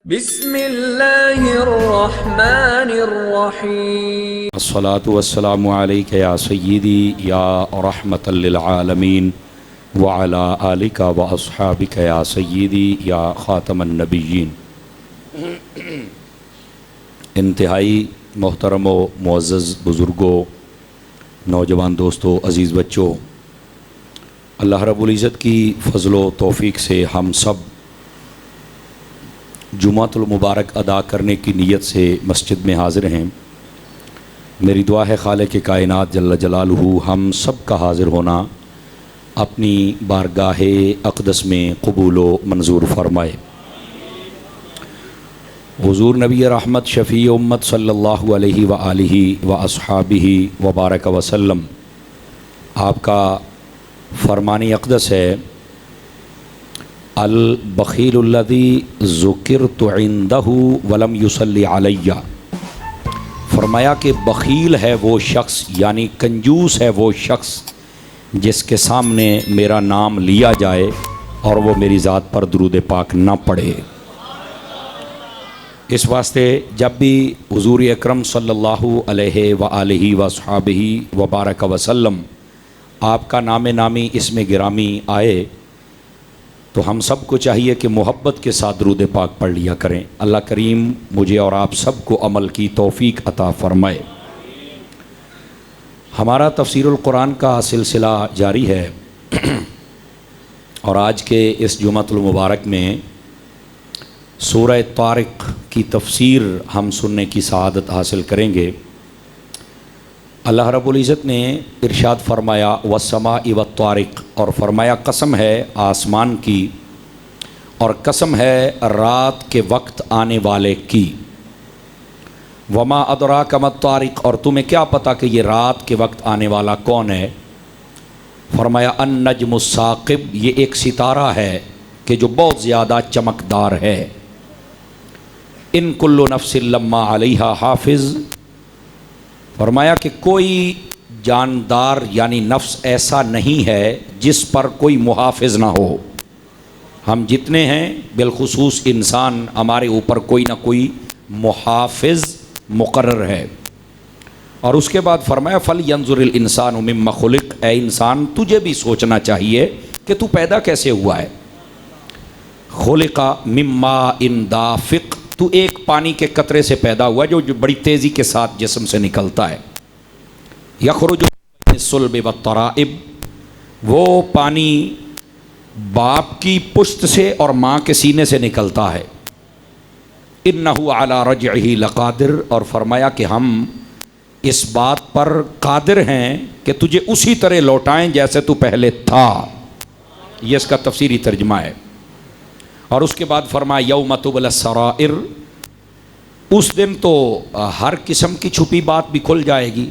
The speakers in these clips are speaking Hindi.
बिस्मिल्लाहिर्रहमानिर्रहीम। अस्सलातु वस्सलामु अलैका या सय्यदी या रहमतल लिल आलमीन व अला आलिका व अस्हाबिका या सय्यदी या ख़ातमन नबिय्यीन। इंतहाई मोहतरम व मुअज़्ज़ज़ बुज़ुर्गों, नौजवान दोस्तों, अज़ीज़ बच्चों, अल्लाह रब्बुल इज़्ज़त की फ़ज़्ल व तौफ़ीक़ से हम सब जुमातुल मुबारक अदा करने की नीयत से मस्जिद में हाज़िर हैं। मेरी दुआ है खालिक़ कायनात जल्ल जलालुहु हम सब का हाज़िर होना अपनी बारगाहे अक़दस में क़बूल व मंजूर फ़रमाए। हुज़ूर नबी रहमत शफ़ी उम्मत सल्लल्लाहु अलैहि व आलिहि व अस्हाबिहि व बारक वसल्लम, आपका फ़रमानी अक़दस है, अल बख़ीलुल्लज़ी ज़ुकिरतु इंदहु वलम युसल्ली अलैया। फरमाया कि बख़ील है वो शख्स, यानी कंजूस है वो शख्स जिसके सामने मेरा नाम लिया जाए और वो मेरी ज़ात पर दुरूद पाक ना पढ़े। इस वास्ते जब भी हुज़ूर अकरम सल्लल्लाहु अलैहि व आलिहि व अस्हाबिहि व बारक वसल्लम आपका नाम नामी इसमें गिरामी आए तो हम सब को चाहिए कि मोहब्बत के साथ दुरूद पाक पढ़ लिया करें। अल्लाह करीम मुझे और आप सब को अमल की तौफ़ीक़ अता फ़रमाए। हमारा तफ़सीरुल कुरान का सिलसिला जारी है और आज के इस जुमातुल मुबारक में सूरह तारिक की तफ़सीर हम सुनने की सआदत हासिल करेंगे। अल्लाह रब्बुल इज़्ज़त ने इरशाद फरमाया वस्समाइ वत्तारिक, और फरमाया कसम है आसमान की और कसम है रात के वक्त आने वाले की। वमा अदराका मत्तारिक, और तुम्हें क्या पता कि ये रात के वक्त आने वाला कौन है। फरमाया अन नजमुस साक़िब, ये एक सितारा है कि जो बहुत ज़्यादा चमकदार है। इन कुल्लु नफ्सिन लम्मा अलैहा हाफिज़, फरमाया कि कोई जानदार यानी नफ्स ऐसा नहीं है जिस पर कोई मुहाफ़िज़ ना हो। हम जितने हैं बिलखुसूस इंसान, हमारे ऊपर कोई ना कोई मुहाफ़िज़ मुक़र्रर है। और उसके बाद फरमाया फ़ल यंजुरिल इंसानु मिम्मा खुलिक़, ए इंसान तुझे भी सोचना चाहिए कि तू पैदा कैसे हुआ है। खुलिक़ा मिम्मा इन दाफ़िक़, तू एक पानी के कतरे से पैदा हुआ जो बड़ी तेज़ी के साथ जिस्म से निकलता है। यख़रुजु मिनस्सुल्बि वत्तराइब, वो पानी बाप की पुश्त से और माँ के सीने से निकलता है। इन्नहु अला रज्इही लक़ादिर, और फरमाया कि हम इस बात पर कादिर हैं कि तुझे उसी तरह लौटाएं जैसे तू पहले था। ये इसका तफसीरी तर्जुमा है। और उसके बाद फरमाया यौम तुबला सराइर, उस दिन तो हर किस्म की छुपी बात भी खुल जाएगी।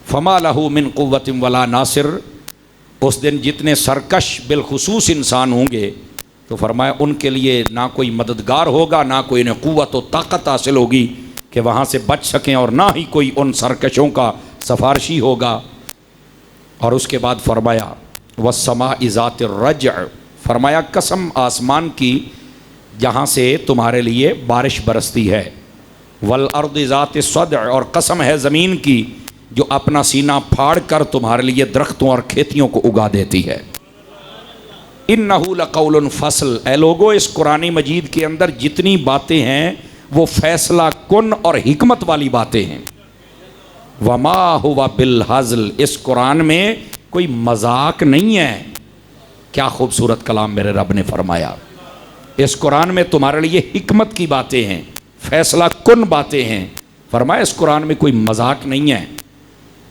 फमा लहू मिन कुव्वतिन वला नासिर, उस दिन जितने सरकश बिलखुसूस इंसान होंगे तो फरमाया उनके लिए ना कोई मददगार होगा, ना कोई इन्हें कुव्वत व ताकत हासिल होगी कि वहाँ से बच सकें, और ना ही कोई उन सरकशों का सफारशी होगा। और उसके बाद फरमाया वस्समाइ ज़ातिर रज्अ, फरमाया कसम आसमान की जहाँ से तुम्हारे लिए बारिश बरसती है। वल अर्दि ज़ाति सद्अ, और कसम है ज़मीन की जो अपना सीना फाड़ कर तुम्हारे लिए दरख्तों और खेतियों को उगा देती है। इन्नहु लक़ौलुन फ़स्ल, ए लोगो इस कुरानी मजीद के अंदर जितनी बातें हैं वो फ़ैसला कुन और हिकमत वाली बातें हैं। वमा हुवा बिल हज़ल, इस कुरान में कोई मजाक नहीं है। क्या खूबसूरत कलाम मेरे रब ने फरमाया। इस कुरान में तुम्हारे लिए हिकमत की बातें हैं, फ़ैसला कुन बातें हैं। फरमाया इस कुरान में कोई मजाक नहीं है।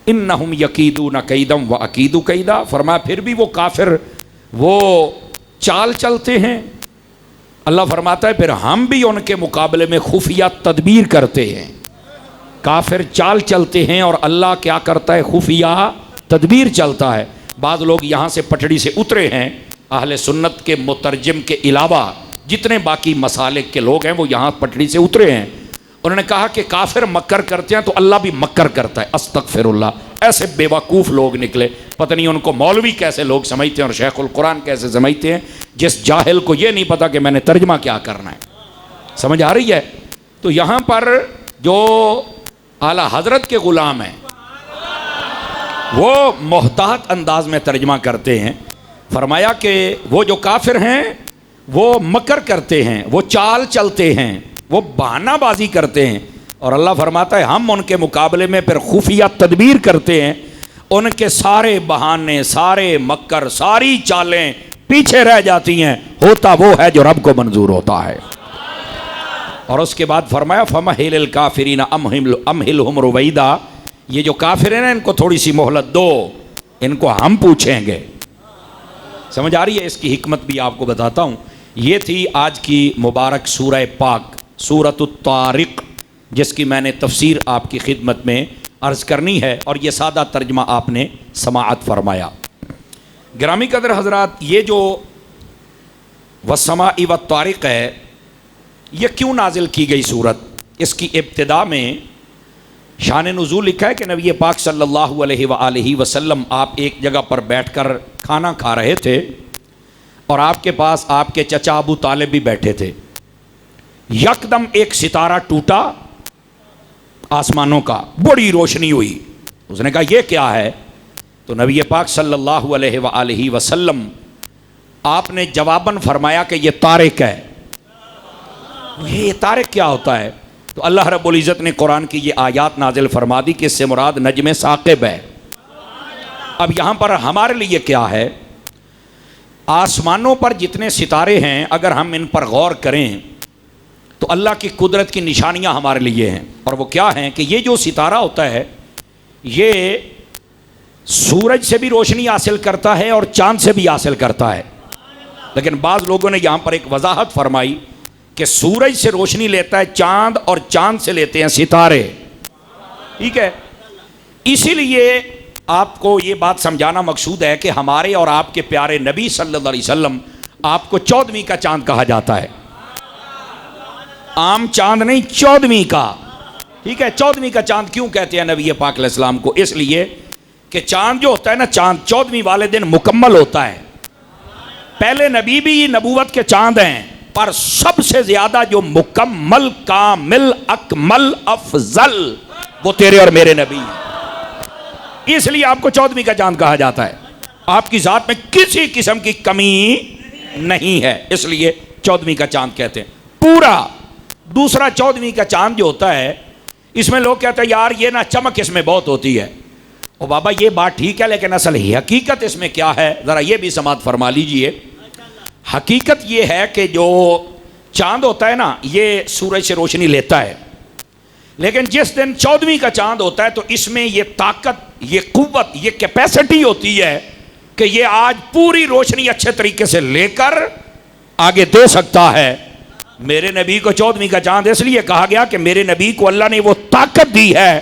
इन्नहुम यकीदून कैदम व अकीदु कैदा, फरमाया फिर भी वो काफिर वो चाल चलते हैं। अल्लाह फरमाता है फिर हम भी उनके मुकाबले में खुफिया तदबीर करते हैं। काफिर चाल चलते हैं और अल्लाह क्या करता है, खुफिया तदबीर चलता है। बाद लोग यहाँ से पटड़ी से उतरे हैं, अहले सुन्नत के मुतरजिम के अलावा जितने बाकी मसालिक के लोग हैं वो यहाँ पटड़ी से उतरे हैं। उन्होंने कहा कि काफिर मक्कर करते हैं तो अल्लाह भी मक्कर करता है। अस्तगफिरुल्लाह, ऐसे बेवकूफ़ लोग निकले, पता नहीं उनको मौलवी कैसे लोग समझते हैं और शेखुल कुरान कैसे समझते हैं, जिस जाहिल को ये नहीं पता कि मैंने तर्जमा क्या करना है। समझ आ रही है? तो यहाँ पर जो आला हजरत के गुलाम हैं वो मोहतात अंदाज में तर्जमा करते हैं, फरमाया कि वो जो काफिर हैं वो मकर करते हैं, वो चाल चलते हैं, वो बहानाबाजी करते हैं, और अल्लाह फरमाता है हम उनके मुकाबले में फिर खुफिया तदबीर करते हैं। उनके सारे बहाने, सारे मक्कर, सारी चालें पीछे रह जाती हैं, होता वो है जो रब को मंजूर होता है। और उसके बाद फरमाया फमहिल काफिरीन अमहिलहुम रुवैदा, ये जो काफिर हैं इनको थोड़ी सी मोहलत दो, इनको हम पूछेंगे। समझ आ रही है? इसकी हिकमत भी आपको बताता हूँ। ये थी आज की मुबारक सूरह पाक, सूरतुत तारिक, जिसकी मैंने तफसीर आपकी खिदमत में अर्ज़ करनी है, और ये सादा तर्जमा आपने समाअत फरमाया। गिरामी कदर हज़रात, ये जो वस्समाई वत्तारिक है, ये क्यों नाजिल की गई सूरत? इसकी इब्तिदा में शान नुज़ूल लिखा है कि नबी पाक सल्लल्लाहु अलैहि वसल्लम आप एक जगह पर बैठकर खाना खा रहे थे, और आपके पास आपके चचा अबू तालिब भी बैठे थे। यकदम एक सितारा टूटा आसमानों का, बड़ी रोशनी हुई। उसने कहा ये क्या है? तो नबी पाक सल्लल्लाहु अलैहि वसल्लम आपने जवाबन फरमाया कि ये तारिक है। ये तारिक क्या होता है? तो अल्लाह रब्बुल इज़्ज़त ने कुरान की ये आयात नाजिल फरमा दी कि इससे मुराद नजम साकिब है। अब यहाँ पर हमारे लिए क्या है? आसमानों पर जितने सितारे हैं, अगर हम इन पर गौर करें तो अल्लाह की कुदरत की निशानियाँ हमारे लिए हैं। और वो क्या हैं कि ये जो सितारा होता है ये सूरज से भी रोशनी हासिल करता है और चाँद से भी हासिल करता है। लेकिन बाज़ लोगों ने यहाँ पर एक वजाहत फरमाई कि सूरज से रोशनी लेता है चाँद, और चाँद से लेते हैं सितारे। ठीक है, इसीलिए आपको ये बात समझाना मकसूद है कि हमारे और आपके प्यारे नबी सल्लल्लाहु अलैहि वसल्लम आपको 14वीं का चाँद कहा जाता है। आम चाँद नहीं, 14वीं का। ठीक है, 14वीं का चाँद क्यों कहते हैं नबी पाक अलैहिस्सलाम को? इसलिए कि चाँद जो होता है ना, चाँद 14वीं वाले दिन मुकम्मल होता है। पहले नबी भी नबूवत के चाँद हैं, पर सबसे ज्यादा जो मुकम्मल, कामिल, अकमल, अफजल वो तेरे और मेरे नबी हैं। इसलिए आपको 14वीं का चाँद कहा जाता है। आपकी ज़ात में किसी किस्म की कमी नहीं है, इसलिए 14वीं का चाँद कहते हैं पूरा। दूसरा 14वीं का चाँद जो होता है, इसमें लोग कहते हैं यार ये ना चमक इसमें बहुत होती है। ओ बाबा ये बात ठीक है, लेकिन असल हकीकत इसमें क्या है, ज़रा ये भी समात फरमा लीजिए। हकीकत ये है कि जो चाँद होता है ना, ये सूरज से रोशनी लेता है, लेकिन जिस दिन 14वीं का चाँद होता है तो इसमें ये ताकत, ये कुव्वत, ये कैपेसिटी होती है कि ये आज पूरी रोशनी अच्छे तरीके से लेकर आगे दे सकता है। मेरे नबी को 14वीं का चाँद इसलिए कहा गया कि मेरे नबी को अल्लाह ने वो ताकत दी है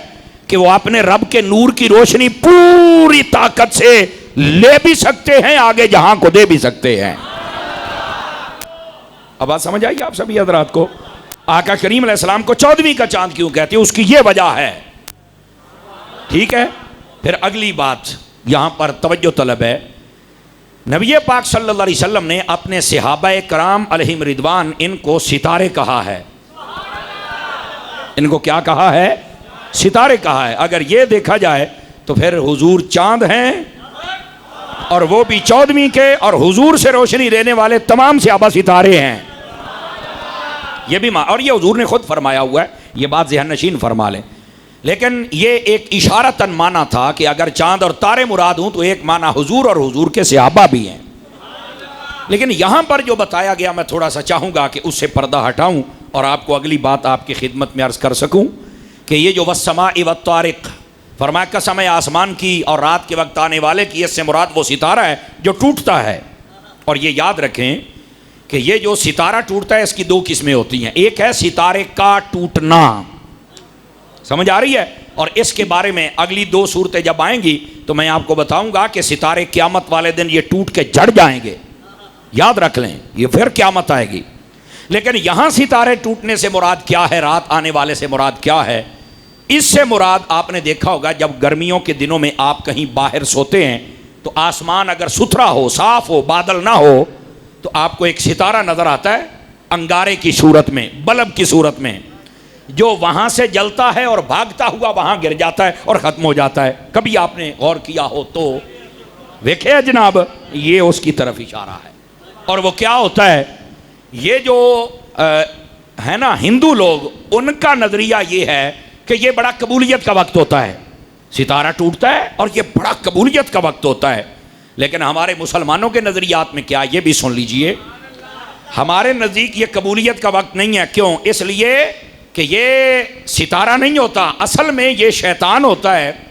कि वो अपने रब के नूर की रोशनी पूरी ताकत से ले भी सकते हैं, आगे जहां को दे भी सकते हैं। अब बात समझ आई आप सभी हजरात को? आका करीम अलैहिस्सलाम को 14वीं का चाँद क्यों कहते हैं, उसकी ये वजह है। ठीक है, फिर अगली बात यहां पर तवज्जो तलब है। नबी पाक सल्लल्लाहु अलैहि वसल्लम ने अपने सहाबाए कराम अलैहिम रिदवान इनको सितारे कहा है। इनको क्या कहा है? सितारे कहा है। अगर ये देखा जाए तो फिर हुजूर चाँद हैं, और वो भी 14वीं के, और हुजूर से रोशनी लेने वाले तमाम सहाबा सितारे हैं। ये भी और ये हुजूर ने खुद फरमाया हुआ है, ये बात ज़हन नशीन फरमा लें। लेकिन ये एक इशारतन माना था कि अगर चाँद और तारे मुराद हूँ तो एक माना हुजूर और हुजूर के सहाबा भी हैं। लेकिन यहाँ पर जो बताया गया, मैं थोड़ा सा चाहूँगा कि उससे पर्दा हटाऊँ और आपको अगली बात आपकी खिदमत में अर्ज़ कर सकूँ कि ये जो वस्समाई वत्तारिक फरमाया, कसम है आसमान की और रात के वक्त आने वाले की, इससे मुराद वो सितारा है जो टूटता है। और ये याद रखें कि ये जो सितारा टूटता है इसकी दो किस्में होती हैं। एक है सितारे का टूटना, समझ आ रही है, और इसके बारे में अगली दो सूरतें जब आएंगी तो मैं आपको बताऊंगा कि सितारे क़यामत वाले दिन ये टूट के जड़ जाएंगे। याद रख लें, ये फिर क़यामत आएगी। लेकिन यहाँ सितारे टूटने से मुराद क्या है, रात आने वाले से मुराद क्या है? इससे मुराद आपने देखा होगा जब गर्मियों के दिनों में आप कहीं बाहर सोते हैं तो आसमान अगर सुथरा हो, साफ हो, बादल ना हो, तो आपको एक सितारा नज़र आता है। अंगारे की सूरत में, बल्ब की सूरत में, जो वहां से जलता है और भागता हुआ वहां गिर जाता है और खत्म हो जाता है। कभी आपने गौर किया हो तो देखे जनाब, ये उसकी तरफ इशारा है। और वो क्या होता है, ये जो है ना हिंदू लोग, उनका नजरिया ये है कि ये बड़ा कबूलियत का वक्त होता है, सितारा टूटता है और ये बड़ा कबूलियत का वक्त होता है। लेकिन हमारे मुसलमानों के नजरियात में क्या, ये भी सुन लीजिए, हमारे नज़दीक ये कबूलियत का वक्त नहीं है। क्यों? इसलिए कि ये सितारा नहीं होता, असल में ये शैतान होता है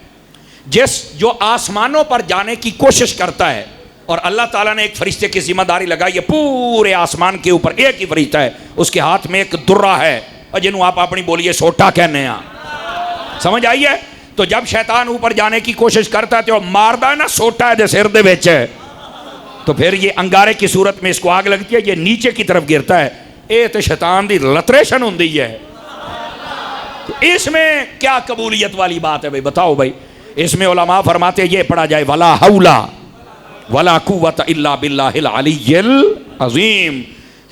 जो आसमानों पर जाने की कोशिश करता है। और अल्लाह ताला ने एक फरिश्ते की जिम्मेदारी लगाई है पूरे आसमान के ऊपर, एक ही फरिश्ता है, उसके हाथ में एक दुर्रा है और जिन्हों आप अपनी बोलिए सोटा कहने हैं, समझ आई है? तो जब शैतान ऊपर जाने की कोशिश करता है तो मारदा है ना सोटा है सिर दे विच, तो फिर ये अंगारे की सूरत में इसको आग लगती है, ये नीचे की तरफ गिरता है। ये तो शैतान दी लतरेशन होती है। तो इसमें क्या कबूलियत वाली बात है भाई, बताओ भाई? इसमें उलमा फरमाते ये पढ़ा जाए वला हौला वला कुव्वत इल्ला बिल्लाहिल अलिय्यिल अज़ीम,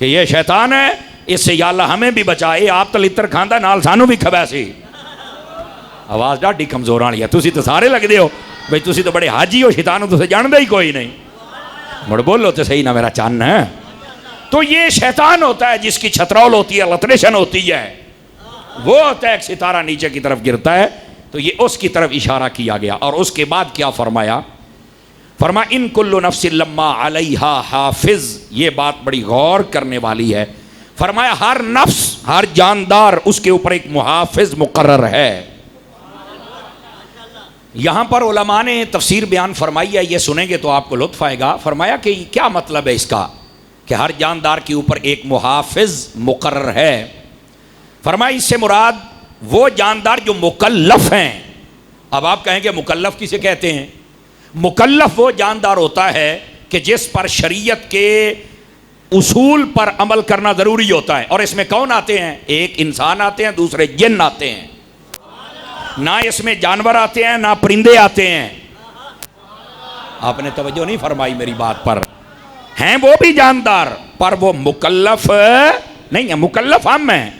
कि ये शैतान है, इससे या अल्लाह हमें भी बचाए। आप तो लित्र खांदा नाल सानू भी खवैसी। आवाज़ ढाडी कमजोर वाली है, तुसी तो सारे लगदे हो भाई, तुसी तो बड़े हाजी हो, शैतान तुसे जानदा ही कोई नहीं। मुड़ बोलो तो सही ना मेरा चन्न है। तो ये शैतान होता है जिसकी छतरौल होती है, लतरेशन होती है, वो होता है एक सितारा नीचे की तरफ गिरता है, तो ये उसकी तरफ इशारा किया गया। और उसके बाद क्या फरमाया? फरमाया इन कुल्लु नफ्सिन लम्मा अलैहा हाफिज, ये बात बड़ी गौर करने वाली है। फरमाया हर नफ्स, हर जानदार, उसके ऊपर एक मुहाफिज मुकर्रर है। यहां पर उलमा ने तफसीर बयान फरमाई है, ये सुनेंगे तो आपको लुत्फ आएगा। फरमाया कि क्या मतलब है इसका कि हर जानदार के ऊपर एक मुहाफिज मुकर्रर है। फरमाया इससे मुराद वो जानदार जो मुकल्लफ हैं। अब आप कहेंगे मुकल्लफ किसे कहते हैं? मुकल्लफ वो जानदार होता है कि जिस पर शरीयत के उसूल पर अमल करना ज़रूरी होता है। और इसमें कौन आते हैं? एक इंसान आते हैं, दूसरे जिन्न आते हैं। ना इसमें जानवर आते हैं ना परिंदे आते हैं। आपने तवज्जो नहीं फरमाई मेरी बात पर। हैं वो भी जानदार, पर वो मुकल्लफ नहीं है। मुकल्लफ हम हैं।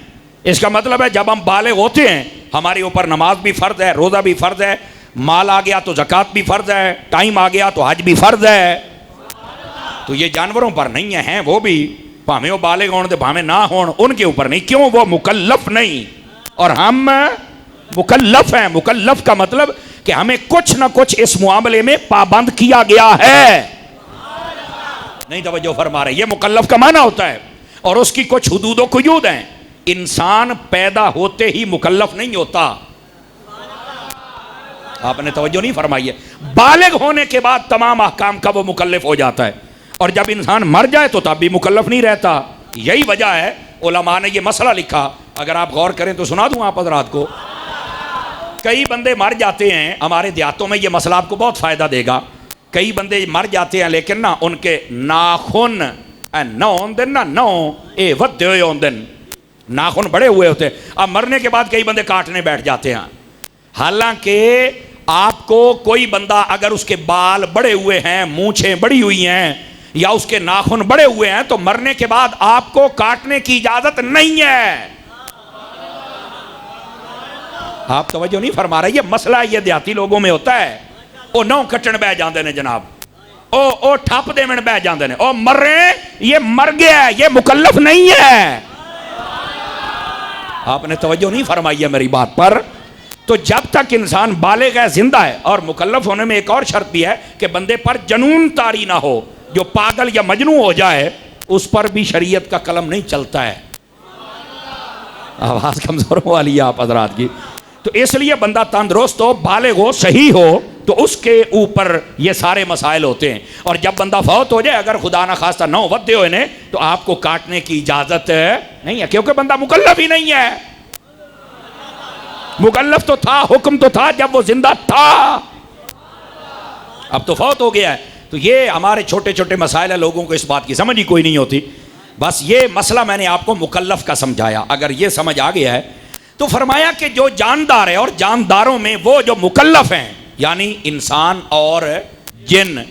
इसका मतलब है जब हम बालिग होते हैं, हमारे ऊपर नमाज भी फ़र्ज है, रोज़ा भी फ़र्ज है, माल आ गया तो ज़कात भी फ़र्ज है, टाइम आ गया तो हज भी फ़र्ज है। तो ये जानवरों पर नहीं है, हैं वो भी, भावें वो बालिग हों तो भावें ना हों, उनके ऊपर नहीं। क्यों? वो मुकल्लफ नहीं और हम मुकल्लफ हैं। मुकल्लफ का मतलब कि हमें कुछ ना कुछ इस मामले में पाबंद किया गया है। नहीं तवज्जो फरमा रहे? ये मुकल्लफ का माना होता है और उसकी कुछ हुदूद व कुयूद हैं। इंसान पैदा होते ही मुकल्लफ नहीं होता। आपने तवज्जो नहीं फरमाई है। बालिग होने के बाद तमाम अहकाम का वो मुकल्लफ हो जाता है, और जब इंसान मर जाए तो तब भी मुकल्लफ नहीं रहता। यही वजह है उलमा ने ये मसला लिखा। अगर आप गौर करें तो सुना दूं आप हज़रात को। कई बंदे मर जाते हैं, हमारे देहातों में ये मसला आपको बहुत फ़ायदा देगा। कई बंदे मर जाते हैं लेकिन ना उनके नाखून नौ दिन ना नौ ए वधे हुए होंदे, नाखून बड़े हुए होते हैं। अब मरने के बाद कई बंदे काटने बैठ जाते हैं। हालांकि आपको कोई बंदा अगर उसके बाल बड़े हुए हैं, मूंछें बड़ी हुई हैं या उसके नाखून बड़े हुए हैं, तो मरने के बाद आपको काटने की इजाजत नहीं है। आप तवज्जो नहीं फरमा रहे? ये मसला ये देहाती लोगों में होता है। ओ नौ कट्टन बह जाते हैं जनाब, ओ ठप देवन बह जाते हैं, ओ मर रहे, ये मर गया है, ये मुकल्लफ नहीं है। आपने तवज्जो नहीं फरमाई है मेरी बात पर। तो जब तक इंसान बालिग है, जिंदा है, और मुकल्लफ होने में एक और शर्त भी है कि बंदे पर जनून तारी ना हो। जो पागल या मजनू हो जाए उस पर भी शरीयत का कलम नहीं चलता है। आवाज कमजोर वाली है आप हजरात की। तो इसलिए बंदा तंदुरुस्त हो, बालिग हो, सही हो, तो उसके ऊपर ये सारे मसाइल होते हैं। और जब बंदा फौत हो जाए, अगर खुदा ना खास्ता नौ वधे हुए ने, तो आपको काटने की इजाजत नहीं है, क्योंकि बंदा मुकल्लफ ही नहीं है। मुकल्लफ तो था, हुक्म तो था जब वो जिंदा था, अब तो फौत हो गया है। तो ये हमारे छोटे छोटे मसाइल है, लोगों को इस बात की समझ ही कोई नहीं होती। बस ये मसला मैंने आपको मुकल्लफ का समझाया। अगर ये समझ आ गया है तो फरमाया कि जो जानदार है, और जानदारों में वो जो मुकल्लफ हैं, यानी इंसान और जिन,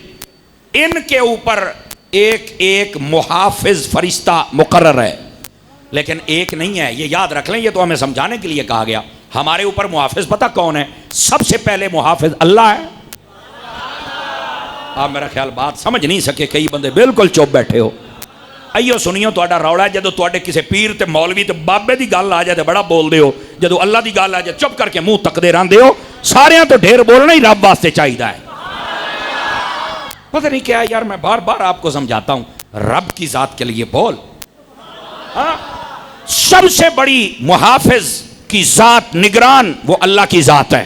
इनके ऊपर एक एक मुहाफिज फरिश्ता मुकर्रर है। लेकिन एक नहीं है, ये याद रख लें, ये तो हमें समझाने के लिए कहा गया। हमारे ऊपर मुहाफिज पता कौन है? सबसे पहले मुहाफिज अल्लाह है। आप मेरा ख्याल बात समझ नहीं सके, कई बंदे बिल्कुल चुप बैठे हो। आइयो सुनियो, तुहाडा रौला जो तुहाडे किसी पीर ते मौलवी ते बाबे की गल आ जाए तो बड़ा बोलते हो, जो अल्लाह की गल आ जाए चुप करके मुंह तकते रहते हो। सारियां तो ढेर बोलना ही रब वास्ते चाहिए है। पता नहीं क्या यार, मैं बार बार आपको समझाता हूं, रब की जात के लिए बोल। हाँ, सबसे बड़ी मुहाफिज की जात, निगरान, वो अल्लाह की जात है।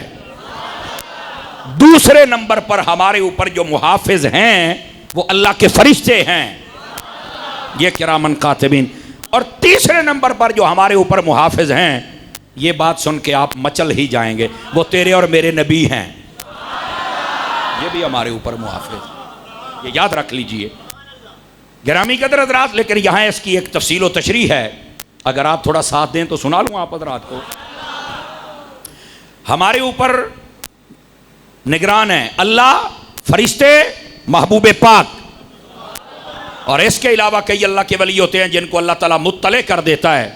दूसरे नंबर पर हमारे ऊपर जो मुहाफिज हैं वो अल्लाह के फरिश्ते हैं, ये किरामन कातिबीन। और तीसरे नंबर पर जो हमारे ऊपर मुहाफिज हैं, ये बात सुन के आप मचल ही जाएंगे, वो तेरे और मेरे नबी हैं। ये भी हमारे ऊपर मुहाफिज, ये याद रख लीजिए गिरामी कदर हज़रात। लेकिन यहाँ इसकी एक तफसील व तशरीह है, अगर आप थोड़ा साथ दें तो सुना लूँ आप हज़रात को। हमारे ऊपर निगरान है अल्लाह, फरिश्ते, महबूब पाक, और इसके अलावा कई अल्लाह के वली होते हैं जिनको अल्लाह ताला मुत्तले कर देता है।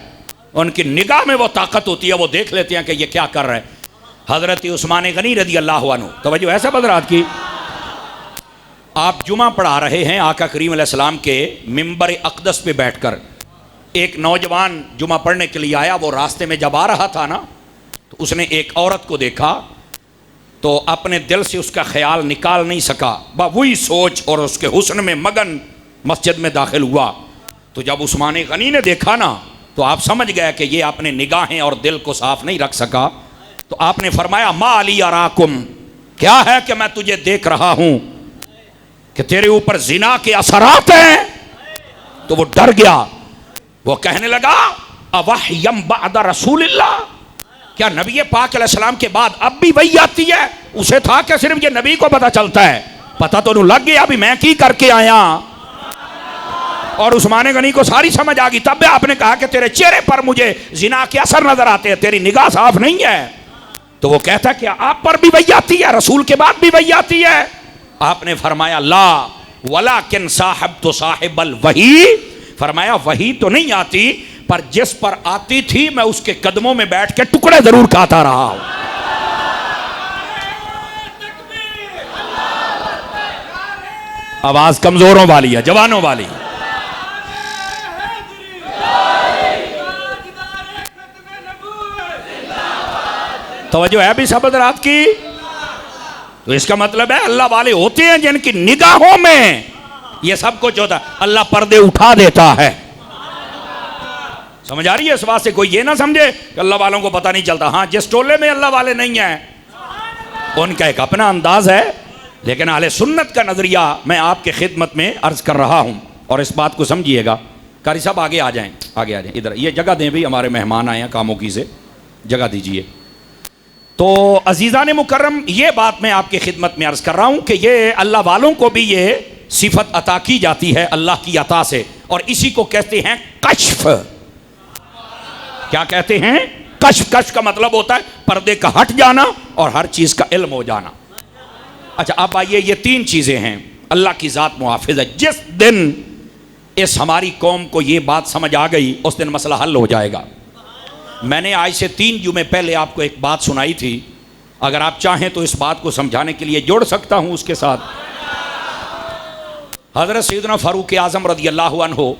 उनकी निगाह में वो ताकत होती है, वो देख लेते हैं कि ये क्या कर रहे हैं। हज़रत उस्मान गनी रज़ी अल्लाह अन्हु, तवज्जो है सब हज़रात की। आप जुमा पढ़ा रहे हैं आका करीम अलैहिस्सलाम के मिंबर अक़दस पे बैठकर। एक नौजवान जुमा पढ़ने के लिए आया, वो रास्ते में जब आ रहा था ना, तो उसने एक औरत को देखा, तो अपने दिल से उसका ख्याल निकाल नहीं सका, वही सोच और उसके हुस्न में मगन मस्जिद में दाखिल हुआ। तो जब उस्मान गनी ने देखा ना, तो आप समझ गए कि ये अपने निगाहें और दिल को साफ नहीं रख सका। तो आपने फरमाया, मा अली अराकुम, क्या है कि मैं तुझे देख रहा हूं कि तेरे ऊपर जिना के असरात हैं। तो वो डर गया, वो कहने लगा, अवहयम बअद रसूलिल्लाह, क्या नबी पाक अलैहिस्सलाम के बाद अब भी वही आती है? उसे था कि सिर्फ ये नबी को पता चलता है, पता तो नहीं लग गया अभी मैं की करके आया। और उस्मान गनी को सारी समझ आ गई। तब आपने कहा कि तेरे चेहरे पर मुझे जिना के असर नजर आते हैं, तेरी निगाह साफ नहीं है। तो वो कहता कि आप पर भी वही आती है, रसूल के बाद भी वही आती है? आपने फरमाया, ला वलाकिन साहिब तो साहिबल वही, फरमाया वही तो नहीं आती, पर जिस पर आती थी मैं उसके कदमों में बैठ के टुकड़े जरूर खाता रहा हूं। आवाज कमजोरों वाली है, जवानों वाली। तवज्जो है भी सब हज़रात की। तो इसका मतलब है अल्लाह वाले होते हैं जिनकी निगाहों में ये सब कुछ होता है। अल्लाह पर्दे उठा देता है, समझ आ रही है? इस बात से कोई ये ना समझे कि अल्लाह वालों को पता नहीं चलता। हाँ, जिस टोले में अल्लाह वाले नहीं हैं उनका एक अपना अंदाज है, लेकिन अहले सुन्नत का नजरिया मैं आपके खिदमत में अर्ज कर रहा हूं। और इस बात को समझिएगा। कारी साहब आगे आ जाएं, आगे आ जाएं, इधर ये जगह दें भी, हमारे मेहमान आए हैं कामों की से, जगह दीजिए। तो अजीज़ान मुकर्रम, ये बात मैं आपकी खिदमत में अर्ज़ कर रहा हूँ कि ये अल्लाह वालों को भी ये सिफत अता की जाती है अल्लाह की अता से, और इसी को कहते हैं कश्फ। क्या कहते हैं? कश्फ। कश्फ का मतलब होता है पर्दे का हट जाना और हर चीज़ का इल्म हो जाना। अच्छा, अब आइए, ये तीन चीज़ें हैं। अल्लाह की ज़ात मुहाफ़िज़ है। जिस दिन इस हमारी कौम को ये बात समझ आ गई, उस दिन मसला हल हो जाएगा। मैंने आज से 3 जुमे पहले आपको एक बात सुनाई थी, अगर आप चाहें तो इस बात को समझाने के लिए जोड़ सकता हूं उसके साथ। हज़रत सैयदना फ़ारूक आज़म रज़ी अल्लाहु अन्हु,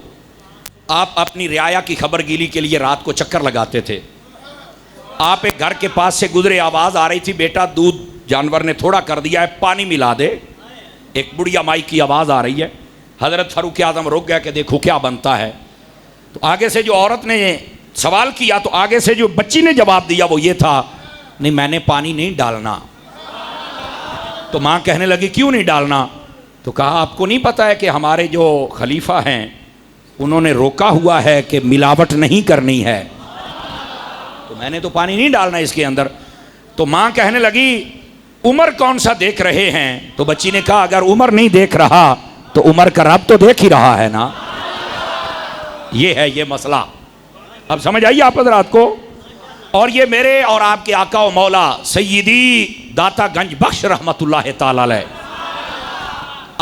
आप अपनी रियाया की खबरगिरी के लिए रात को चक्कर लगाते थे। आप एक घर के पास से गुजरे, आवाज़ आ रही थी, बेटा दूध जानवर ने थोड़ा कर दिया है, पानी मिला दे। एक बुढ़िया माई की आवाज़ आ रही है। हज़रत फ़ारूक आज़म रुक गया कि देखो क्या बनता है। तो आगे से जो औरत ने सवाल किया, तो आगे से जो बच्ची ने जवाब दिया वो ये था, नहीं मैंने पानी नहीं डालना। तो माँ कहने लगी क्यों नहीं डालना? तो कहा आपको नहीं पता है कि हमारे जो खलीफा हैं उन्होंने रोका हुआ है कि मिलावट नहीं करनी है, तो मैंने तो पानी नहीं डालना इसके अंदर। तो माँ कहने लगी उमर कौन सा देख रहे हैं? तो बच्ची ने कहा अगर उमर नहीं देख रहा तो उमर का रब तो देख ही रहा है ना। ये है ये मसला। अब समझ आइए आप हज़रात को। और ये मेरे और आपके आका व मौला सय्यदी दाता गंज बख्श रहमतुल्लाह ताला अलैह,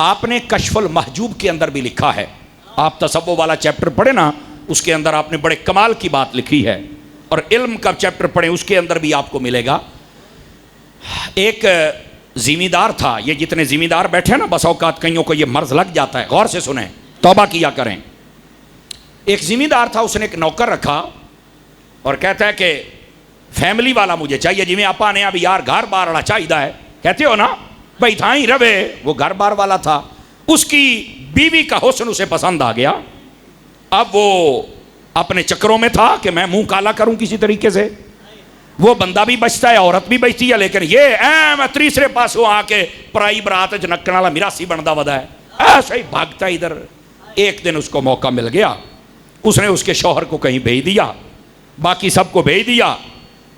आपने कश्फुल महजूब के अंदर भी लिखा है। आप तसव्वुफ वाला चैप्टर पढ़े ना, उसके अंदर आपने बड़े कमाल की बात लिखी है, और इल्म का चैप्टर पढ़ें उसके अंदर भी आपको मिलेगा। एक जिम्मेदार था, ये जितने जिम्मेदार बैठे ना, बस औकात कईयों को ये मर्ज लग जाता है, गौर से सुने, तौबा किया करें। एक जिम्मेदार था, उसने एक नौकर रखा और कहता है कि फैमिली वाला मुझे चाहिए, जिमें आपा ने अभी यार घर बार वाला चाहिए है, कहते हो ना भाई था ही रवे, वो घर बार वाला था। उसकी बीवी का हुस्न उसे पसंद आ गया। अब वो अपने चक्रों में था कि मैं मुंह काला करूं किसी तरीके से, वो बंदा भी बचता है, औरत भी बचती है, लेकिन ये मैं तीसरे पासों आके पराई बरात च नक्कन वाला मिरासी बनता वदा है, ऐसा ही भागता इधर। एक दिन उसको मौका मिल गया, उसने उसके शौहर को कहीं भेज दिया, बाकी सबको भेज दिया,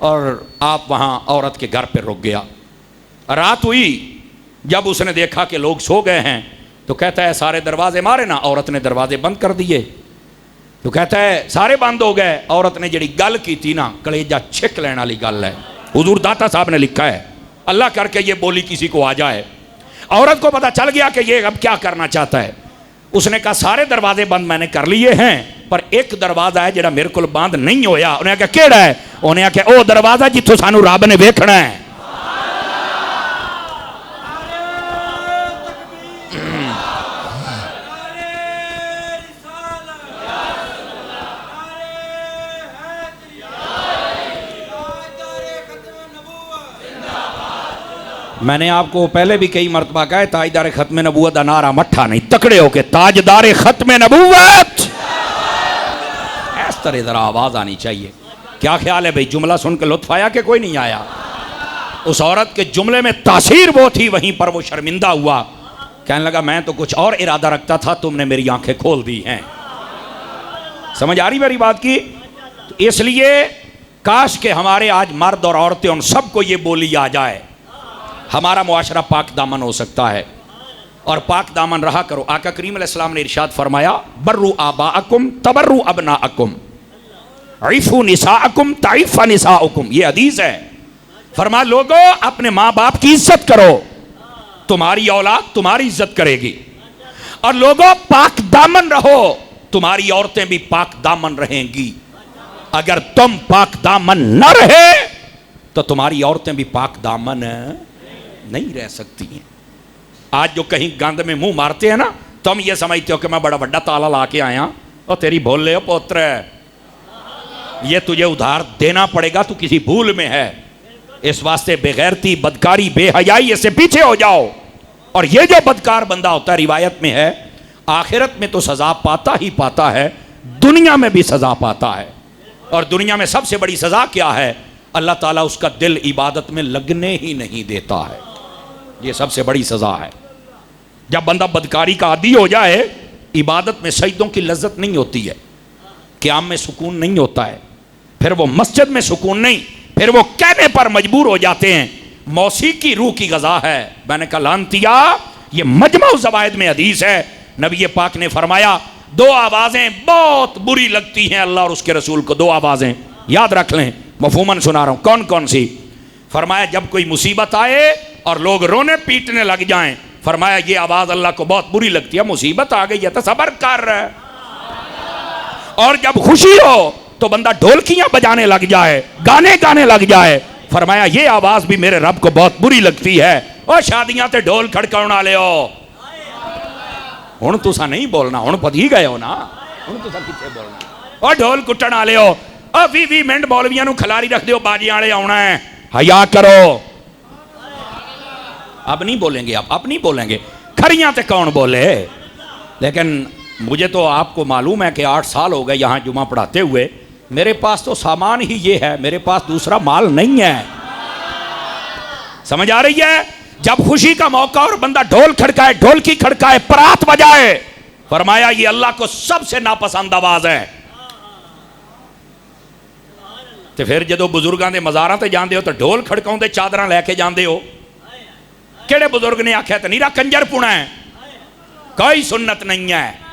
और आप वहाँ औरत के घर पर रुक गया। रात हुई, जब उसने देखा कि लोग सो गए हैं तो कहता है सारे दरवाजे मारे ना, औरत ने दरवाजे बंद कर दिए। तो कहता है सारे बंद हो गए, औरत ने जड़ी गल की थी ना, कलेजा छिक लेने वाली गल है, हुजूर दाता साहब ने लिखा है, अल्लाह करके ये बोली किसी को आ जाए। औरत को पता चल गया कि ये अब क्या करना चाहता है। उसने कहा सारे दरवाजे बंद मैंने कर लिए हैं, पर एक दरवाजा है जो मेरे को बंद नहीं होया। उन्हें कहा केड़ा है? उन्हें कहा ओ दरवाजा जिथों सानू रब ने वेखना है। मैंने आपको पहले भी कई मरतबा कहा है, ताजदार खत्म नबूवत का नारा मट्ठा नहीं, तकड़े हो के ताजदार खत्म नबूवत, इस तरह जरा आवाज आनी चाहिए। क्या ख्याल है भाई, जुमला सुन के लुत्फ आया कि कोई नहीं आया? उस औरत के जुमले में तासीर वो थी, वहीं पर वो शर्मिंदा हुआ, कहने लगा मैं तो कुछ और इरादा रखता था, तुमने मेरी आंखें खोल दी हैं। समझ आ रही मेरी बात की? तो इसलिए काश के हमारे आज मर्द और औरतें उन सबको ये बोली आ जाए, हमारा मुआशरा पाक दामन हो सकता है। और पाक दामन रहा करो। आका करीम अलैहिस्सलाम ने इरशाद फरमाया, बर्रू आबाअकुम तबर्रू अबनाअकुम इफू निसाअकुम ताइफा निसाअकुम। ये हदीस है। फरमा लोगो अपने माँ बाप की इज्जत करो, तुम्हारी औलाद तुम्हारी इज्जत करेगी। और लोगों पाक दामन रहो, तुम्हारी औरतें भी पाक दामन रहेंगी। अगर तुम पाक दामन न रहे तो तुम्हारी औरतें भी पाक दामन नहीं रह सकती हैं। आज जो कहीं गंद में मुंह मारते हैं ना, तुम ये समझते हो कि मैं बड़ा बड़ा ताला ला के आया, और तेरी भोले हो पुत्र, ये तुझे उधार देना पड़ेगा, तू किसी भूल में है। इस वास्ते बेगैरती, बदकारी, बेहयाई, इससे पीछे हो जाओ। और ये जो बदकार बंदा होता है, रिवायत में है, आखिरत में तो सजा पाता ही पाता है, दुनिया में भी सजा पाता है। और दुनिया में सबसे बड़ी सजा क्या है? अल्लाह ताला उसका दिल इबादत में लगने ही नहीं देता है। ये सबसे बड़ी सजा है। जब बंदा बदकारी का आदी हो जाए, इबादत में सजदों की लज्जत नहीं होती है, क़याम में सुकून नहीं होता है, फिर वो मस्जिद में सुकून नहीं, फिर वो कहने पर मजबूर हो जाते हैं मौसीकी रूह की गज़ा है। मैंने कहा लानतिया, ये मजमा ज़वाइद में हदीस है, नबी पाक ने फरमाया दो आवाज़ें बहुत बुरी लगती हैं अल्लाह और उसके रसूल को। दो आवाज़ें याद रख लें, मफहूमन सुना रहा हूँ। कौन कौन सी? फरमाया जब कोई मुसीबत आए और लोग रोने पीटने लग जाएं, फरमाया ये आवाज़ अल्लाह को बहुत बुरी लगती है, मुसीबत आ गई है तो सब्र कर। और जब खुशी हो तो बंदा ढोलकियां बजाने लग जाए, गाने गाने लग जाए, फरमाया ये आवाज़ भी मेरे रब को बहुत बुरी लगती है। और शादियां ते ढोल खड़काउण वाले हो, हुण तुसा नहीं बोलना, हुण पधी गए हो ना, हुण तुसा किथे बोलना। और ढोल कुट्टण वाले हो, और 20 मिनट मौलवियां नूं खिलारी रख दो, बाजियां वाले आउणा है, हया करो। अब नहीं बोलेंगे, अब नहीं बोलेंगे, खरियां ते कौन बोले। लेकिन मुझे तो आपको मालूम है कि 8 साल हो गए यहाँ जुमा पढ़ाते हुए, मेरे पास तो सामान ही ये है, मेरे पास दूसरा माल नहीं है। समझ आ रही है? जब खुशी का मौका और बंदा ढोल खड़काए, ढोलकी खड़काए, परात बजाए, फरमाया ये अल्लाह को सबसे नापसंद आवाज है। तो फिर जो बुजुर्गों के मज़ारां ते जाते हो तो ढोल खड़काउंदे चादरां लैके जाते हो, केड़े बुजुर्ग ने आख्या तो नीरा कंजर पुणा है, कोई सुन्नत नहीं है।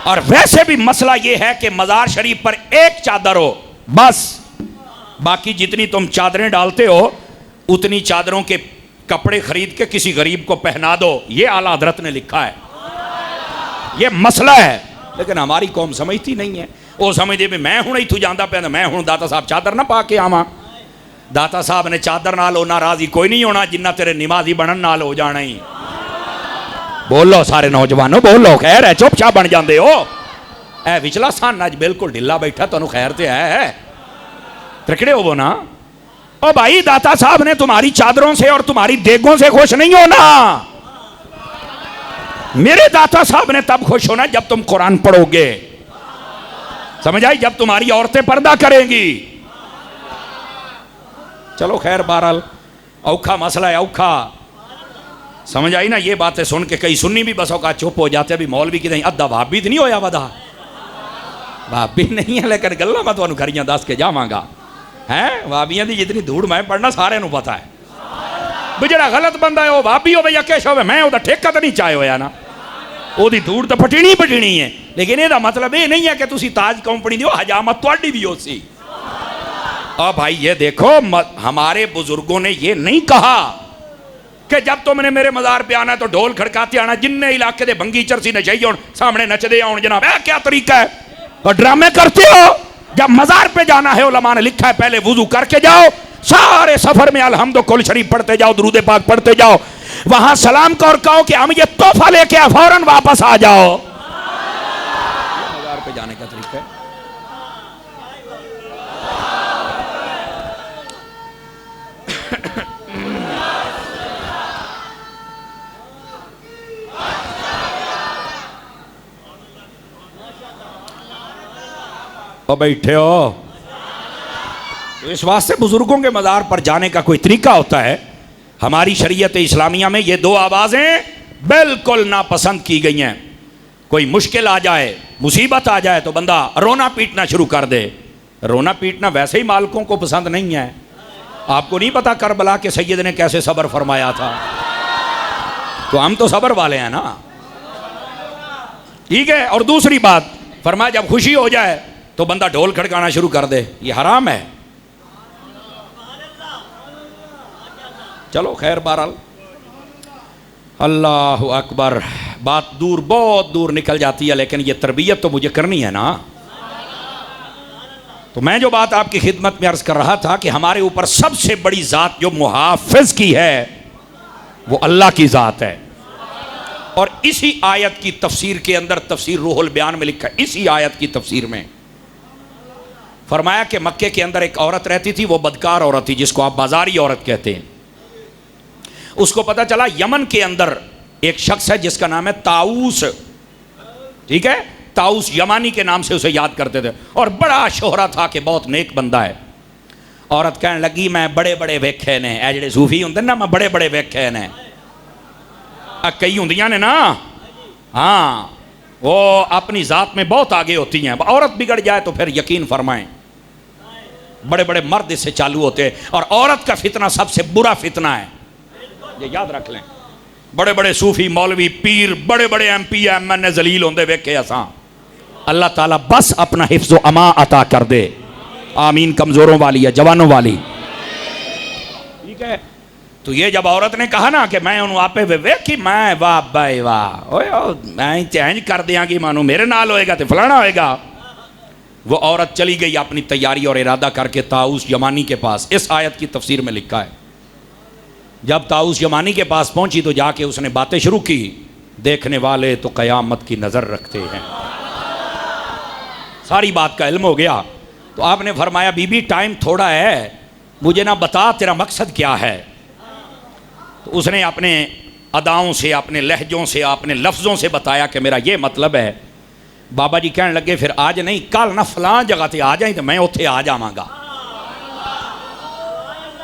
और वैसे भी मसला यह है कि मज़ार शरीफ पर एक चादर हो बस, बाकी जितनी तुम चादरें डालते हो उतनी चादरों के कपड़े खरीद के किसी गरीब को पहना दो। ये आला हजरत ने लिखा है, ये मसला है, लेकिन हमारी कौम समझती नहीं है। वो समझते भी मैं हूँ इतों जाता पाया, मैं हूँ दाता साहब चादर ना पा के आवा। दाता साहब ने चादर नाल होना राजी कोई नहीं होना जिन्ना तेरे नमाजी बनन नाल हो जाना ही। बोलो सारे नौजवानों बोलो, खैर है, चुपचाप बन जाते हो। ए विचला सन अज बिल्कुल ढिला बैठा, तुहानू खैर तो है, त्रिकड़े हो ना। ओ भाई दाता साहब ने तुम्हारी चादरों से और तुम्हारी देगों से खुश नहीं होना। मेरे दाता साहब ने तब खुश होना जब तुम कुरान पढ़ोगे, समझ आई, जब तुम्हारी औरतें पर्दा करेंगी। चलो खैर बहरहाल औखा मसला है, औखा, समझ आई ना। ये बातें सुन के कई सुन्नी भी बसों का चुप हो जाते, अभी मौलवी की नहीं अद्धा भाभी तो नहीं होया वधा, भाभी नहीं है, लेकिन गल्ला मैं तुहानू खरियां दस के जावांगा है। भाभियां दी जितनी धूड़ मैं पढ़ना सारे नू पता है भी जिहड़ा गलत बंदा है वह भाभी हो या किश होवे, मैं उहदा ठेका तो नहीं चाहे होया ना, ओहदी धूड़ तो फटनी फटनी है। लेकिन यह मतलब ये नहीं है कि तुसी ताज कंपनी दी हो, हजामत तुहाडी भी हो सी। अब भाई ये देखो, हमारे बुजुर्गों ने ये नहीं कहा कि जब तुमने मेरे मज़ार पे आना तो ढोल खड़काते आना, जिन्ने इलाके दे भंगी चरसी नचाई हो सामने नचदे आउण जनाब, क्या तरीका है, और ड्रामे करते हो। जब मज़ार पे जाना है उलमा ने लिखा है पहले वुजू करके जाओ, सारे सफर में अल्हम्दुलिल्लाह कुल शरीफ पढ़ते जाओ, दुरूद पाक पढ़ते जाओ, वहां सलाम कर कहो कि हम ये तोहफा लेके आ, फौरन वापस आ जाओ। मज़ार पे जाने का तरीका है। बैठे हो तो इस वास्ते बुजुर्गों के मज़ार पर जाने का कोई तरीका होता है। हमारी शरीयत इस्लामिया में ये दो आवाज़ें बिल्कुल नापसंद की गई हैं। कोई मुश्किल आ जाए, मुसीबत आ जाए तो बंदा रोना पीटना शुरू कर दे। रोना पीटना वैसे ही मालिकों को पसंद नहीं है। आपको नहीं पता करबला के सैयद ने कैसे सब्र फरमाया था, तो हम तो सब्र वाले हैं ना, ठीक है। और दूसरी बात फरमाया जब खुशी हो जाए तो बंदा ढोल खड़काना शुरू कर दे, ये हराम है। चलो खैर बहरहाल, अल्लाह अकबर, बात दूर बहुत दूर निकल जाती है, लेकिन ये तरबियत तो मुझे करनी है ना। तो मैं जो बात आपकी खिदमत में अर्ज कर रहा था कि हमारे ऊपर सबसे बड़ी ज़ात जो मुहाफ़िज़ की है वो अल्लाह की ज़ात है। और इसी आयत की तफसीर के अंदर, तफसीर रूहुल बयान में लिखा है, इसी आयत की तफसीर में फरमाया कि मक्के के अंदर एक औरत रहती थी, वो बदकार औरत थी जिसको आप बाजारी औरत कहते हैं। उसको पता चला यमन के अंदर एक शख्स है जिसका नाम है ताऊस, ठीक है, ताऊस यमानी के नाम से उसे याद करते थे, और बड़ा शोहरा था कि बहुत नेक बंदा है। औरत कहने लगी मैं बड़े बड़े वेखे ने, ए जेडे सूफी होंगे ना, मैं बड़े बड़े वेखे ने, कई होंदियां ने ना, हाँ वो अपनी ज़ात में बहुत आगे होती हैं। औरत बिगड़ जाए तो फिर यकीन फरमाएं बड़े बड़े मर्द इससे चालू होते हैं, और औरत का फितना सबसे बुरा फितना है, ये याद रख लें। बड़े बड़े सूफी मौलवी पीर, बड़े बड़े MP MN जलील होंदे वेखे असां। अल्लाह ताला बस अपना हिफ्ज़ व अमा अता कर दे, आमीन। कमज़ोरों वाली है, जवानों वाली, ठीक है। तो ये जब औरत ने कहा ना कि मैं उन्होंने आपे वेखी, मैं वाह भाई वाह, ओए मैं चेंज कर दियांगी, मानो मेरे नाल होएगा तो फलाना होएगा। वो औरत चली गई अपनी तैयारी और इरादा करके ताऊस यमानी के पास। इस आयत की तफसीर में लिखा है जब ताऊस यमानी के पास पहुंची तो जाके उसने बातें शुरू की, देखने वाले तो क़यामत की नज़र रखते हैं। सारी बात का इल्म हो गया। तो आपने फरमाया बीबी टाइम थोड़ा है, मुझे ना बता तेरा मकसद क्या है। तो उसने अपने अदाओं से, अपने लहजों से, अपने लफ्ज़ों से बताया कि मेरा ये मतलब है। बाबा जी कहने लगे फिर आज नहीं, कल ना फलां जगह ते आ जाए तो मैं उत्थे आ जावांगा।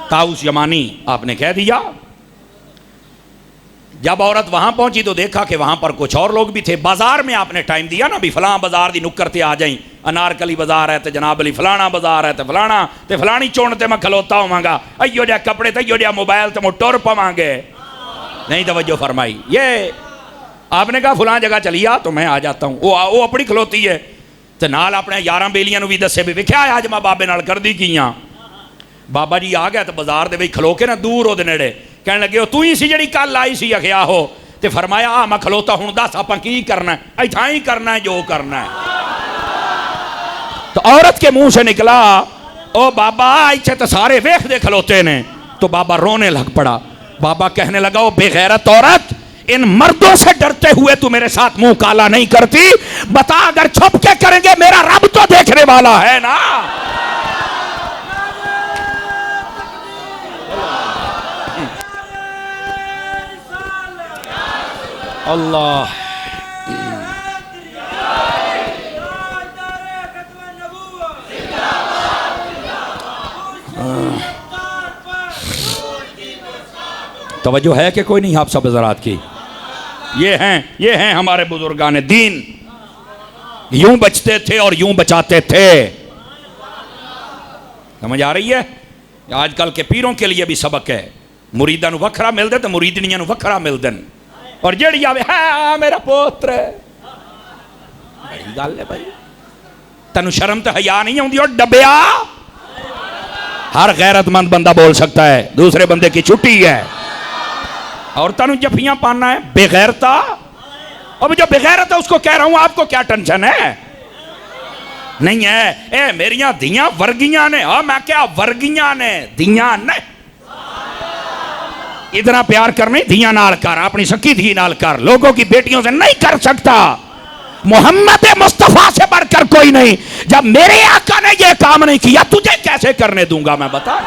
ताऊस यमानी आपने कह दिया। जब औरत वहां पहुंची तो देखा कि वहां पर कुछ और लोग भी थे। बाजार में आपने टाइम दिया ना भी फलां बाजार दी नुक्कर ते आ जाई, अनारकली बाजार है तो जनाब अली फलाना बाजार है तो फलाना ते फलानी चोण ते मैं खलोता होवांगा, अयो जा कपड़े ते अयो जा मोबाइल ते मैं टुर पवांगे। नहीं तवज्जो फरमाई। ये आपने कहा फलां जगह चली आ तो मैं आ जाता हूँ। वो अपनी खलोती है तो नाल अपने यारां बेलियां भी दसे भी वेख्या आज मैं बाबे नाल करदी की हाँ। बाबा जी आ गया तो बाजार दे विच खलो के ना दूर ओहदे नेड़े कहने लगे तू ही सी जिहड़ी कल आई सी। आखिया हो तो फरमाया आ मैं खलोता हूं, दस आपां की करना है, इत्थां ही करना है जो करना है। तो औरत के मुंह से निकला ओ बाबा इत्थे तो सारे वेख दे खलोते ने। तो बाबा रोने लग पड़ा। बाबा कहने लगा ओ बेगैरत औरत, इन मर्दों से डरते हुए तू मेरे साथ मुंह काला नहीं करती? बता, अगर छुप के करेंगे मेरा रब तो देखने वाला है ना। अल्लाह तवज्जो है कि कोई नहीं आप सब हज़रात की? ये हैं हमारे बुजुर्गान दीन, यूं बचते थे और यूं बचाते थे। समझ आ रही है? आजकल के पीरों के लिए भी सबक है। मुरीदा नूं वखरा मिलदे तो मुरीदनियां नूं वखरा मिलदन, और जेड़ी आवे है मेरा पुत्र, बड़ी गल है भाई। तैनूं शर्म तो हया नहीं आउंदी? और डबिया, हर गैरतमंद बंदा बोल सकता है दूसरे बंदे की छुट्टी है। और तनु जफियां पाना है बेगैरता। अब जो बेगैरत है उसको कह रहा हूं आपको क्या टेंशन है? नहीं है ए मेरिया धियां वर्गियां ने। हाँ मैं क्या वर्गियां ने, धियां ने। इतना प्यार करने धियां नाल कर, अपनी सकी धी नाल कर, लोगों की बेटियों से नहीं कर सकता। मोहम्मद मुस्तफा से बढ़कर कोई नहीं। जब मेरे आका ने यह काम नहीं किया तुझे कैसे करने दूंगा मैं, बता।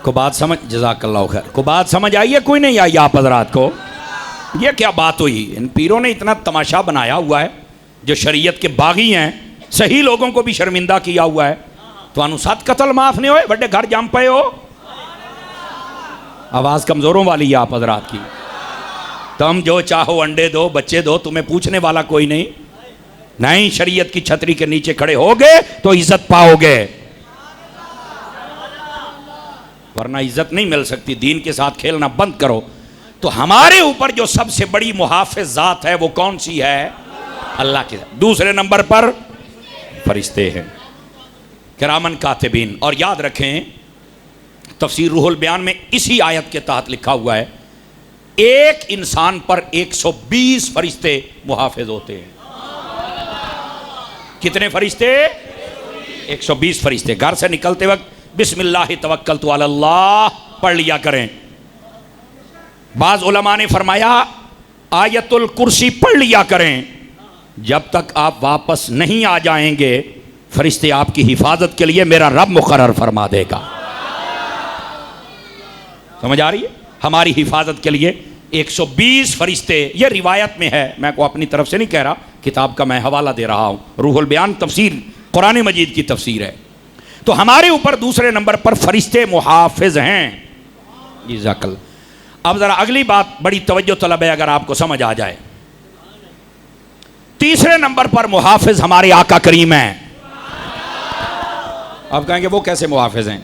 को बात समझ, जज़ाकल्लाह खैर, को बात समझ आई है? कोई नहीं आई आप हज़रात को? ये क्या बात हुई? इन पीरों ने इतना तमाशा बनाया हुआ है, जो शरीयत के बागी हैं, सही लोगों को भी शर्मिंदा किया हुआ है। तो अनु 7 कत्ल माफ नहीं होए, बड़े घर जम पे हो। आवाज़ कमज़ोरों वाली है आप हज़रात की। तुम जो चाहो अंडे दो, बच्चे दो, तुम्हें पूछने वाला कोई नहीं। नहीं, शरीयत की छतरी के नीचे खड़े होगे तो इज्जत पाओगे, वरना इज्जत नहीं मिल सकती। दीन के साथ खेलना बंद करो। तो हमारे ऊपर जो सबसे बड़ी मुहाफ़िज़ ज़ात है वो कौन सी है? अल्लाह की। दूसरे नंबर पर फरिश्ते हैं, किरामन कातिबीन। और याद रखें तफसीर रूहुल बयान में इसी आयत के तहत लिखा हुआ है एक इंसान पर 120 फरिश्ते मुहाफ़िज़ होते हैं। कितने फरिश्ते? 120 फरिश्ते। घर से निकलते वक्त बिस्मिल्लाह तवक्कलतु अलल्लाह पढ़ लिया करें। बाज़ उलमा ने फरमाया आयतुल कुर्सी पढ़ लिया करें। जब तक आप वापस नहीं आ जाएंगे फरिश्ते आपकी हिफाजत के लिए मेरा रब मुकर्रर फरमा देगा। समझ आ रही है? हमारी हिफाजत के लिए 120 फरिश्ते। ये रिवायत में है, मैं को अपनी तरफ से नहीं कह रहा, किताब का मैं हवाला दे रहा हूँ। रूहुल बयान तफसीर कुरान मजीद की तफसीर है। तो हमारे ऊपर दूसरे नंबर पर फरिश्ते मुहाफिज हैं। अब जरा अगली बात बड़ी तवज्जो तलब है, अगर आपको समझ आ जाए। तीसरे नंबर पर मुहाफिज हमारे आका करीम हैं। अब कहेंगे वो कैसे मुहाफिज हैं?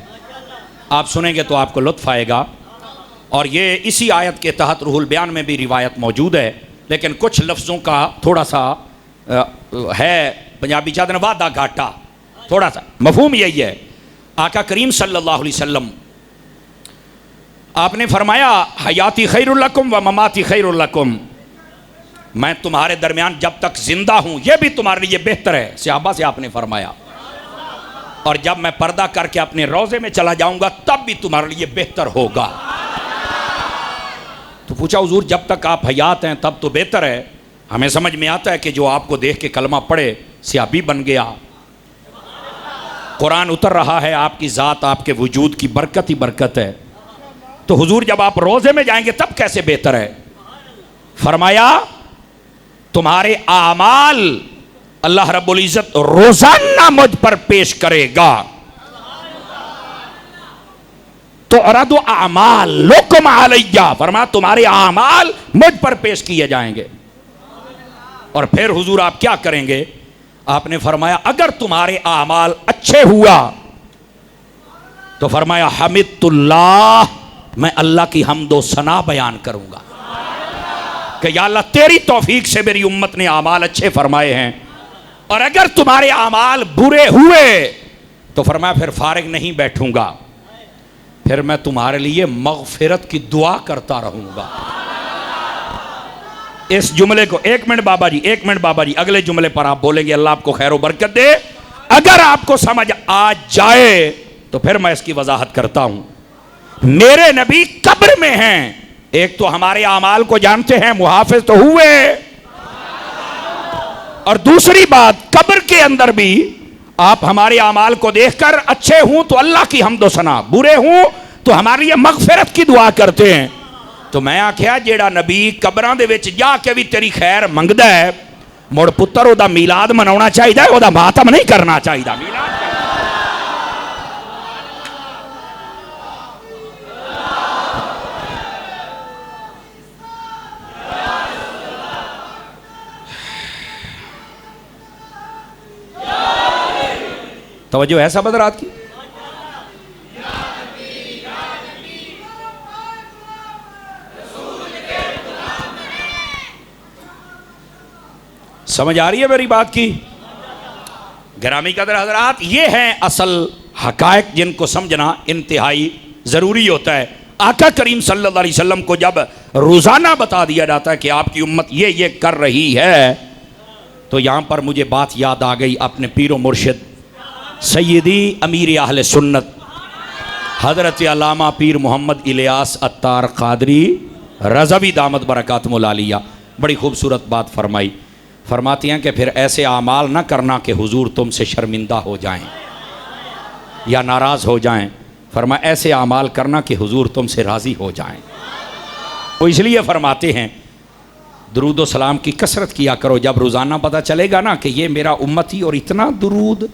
आप सुनेंगे तो आपको लुत्फ आएगा। और ये इसी आयत के तहत रूहुल बयान में भी रिवायत मौजूद है, लेकिन कुछ लफ्ज़ों का थोड़ा सा है पंजाबी चादर वादा घाटा, थोड़ा सा मफहूम यही है। आका करीम सल्लल्लाहु अलैहि वसल्लम आपने फरमाया हयाती खैरुल लकुम व ममाती खैरुल लकुम, मैं तुम्हारे दरमियान जब तक जिंदा हूं यह भी तुम्हारे लिए बेहतर है। सहाबा से आपने फरमाया, और जब मैं पर्दा करके अपने रोजे में चला जाऊंगा तब भी तुम्हारे लिए बेहतर होगा। तो पूछा हुजूर जब तक आप हयात हैं तब तो बेहतर है। हमें समझ में आता है कि जो आपको देख के कलमा पढ़े सियाबी बन गया, कुरान उतर रहा है, आपकी ज़ात आपके वजूद की बरकत ही बरकत है। तो हुजूर जब आप रोज़े में जाएंगे तब कैसे बेहतर है? फरमाया तुम्हारे आमाल अल्लाह रब्बुल इज़्ज़त रोज़ाना मुझ पर पेश करेगा। तो अरदु आमाल लुकुम अलैया, फरमाया तुम्हारे आमाल मुझ पर पेश किए जाएंगे। और फिर हुजूर आप क्या करेंगे? आपने फरमाया अगर तुम्हारे आमाल अच्छे हुआ तो फरमाया हमिदुल्लाह, मैं अल्लाह की हम्दो सना बयान करूंगा कि या अल्लाह तेरी तौफीक से मेरी उम्मत ने आमाल अच्छे फरमाए हैं, और अगर तुम्हारे आमाल बुरे हुए तो फरमाया फिर फारिग नहीं बैठूंगा, फिर मैं तुम्हारे लिए मगफिरत की दुआ करता रहूंगा। इस जुमले को एक मिनट बाबा जी, एक मिनट बाबा जी, अगले जुमले पर आप बोलेंगे, अल्लाह आपको खैर व बरकत दे। अगर आपको समझ आ जाए तो फिर मैं इसकी वजाहत करता हूं। मेरे नबी कब्र में हैं, एक तो हमारे आमाल को जानते हैं, मुहाफिज तो हुए, और दूसरी बात कब्र के अंदर भी आप हमारे आमाल को देखकर अच्छे हूं तो अल्लाह की हम्दो सना, बुरे हूं तो हमारी ये मगफिरत की दुआ करते हैं। तो मैं आख्या जेड़ा नबी कब्रां दे विच जाके भी तेरी खैर मंगदा है, मुड़ पुत्तर ओदा मीलाद मनाउणा चाहिए, ओदा मातम नहीं करना चाहिए। मीलाद तवज्जो है सब हज़रात की। समझ आ रही है मेरी बात की? गिरामी कदर हज़रात, ये हैं असल हकायक जिनको समझना इंतहाई ज़रूरी होता है। आका करीम सल्लल्लाहु अलैहि वसल्लम को जब रोज़ाना बता दिया जाता है कि आपकी उम्मत ये कर रही है, तो यहाँ पर मुझे बात याद आ गई अपने पीरो मुर्शिद सैयदी अमीर अहले सुन्नत हज़रत अल्लामा पीर मोहम्मद इलियास अत्तार क़ादरी रज़वी दामत बरकातुहुल आलिया। बड़ी खूबसूरत बात फरमाई। फरमाती हैं कि फिर ऐसे आमाल ना करना कि हुजूर तुमसे शर्मिंदा हो जाएं या नाराज़ हो जाएं। फरमा ऐसे आमाल करना कि हुजूर तुमसे राज़ी हो जाएं। वो इसलिए फरमाते हैं दुरूद व सलाम की कसरत किया करो। जब रोज़ाना पता चलेगा ना कि ये मेरा उम्मती और इतना दुरूद,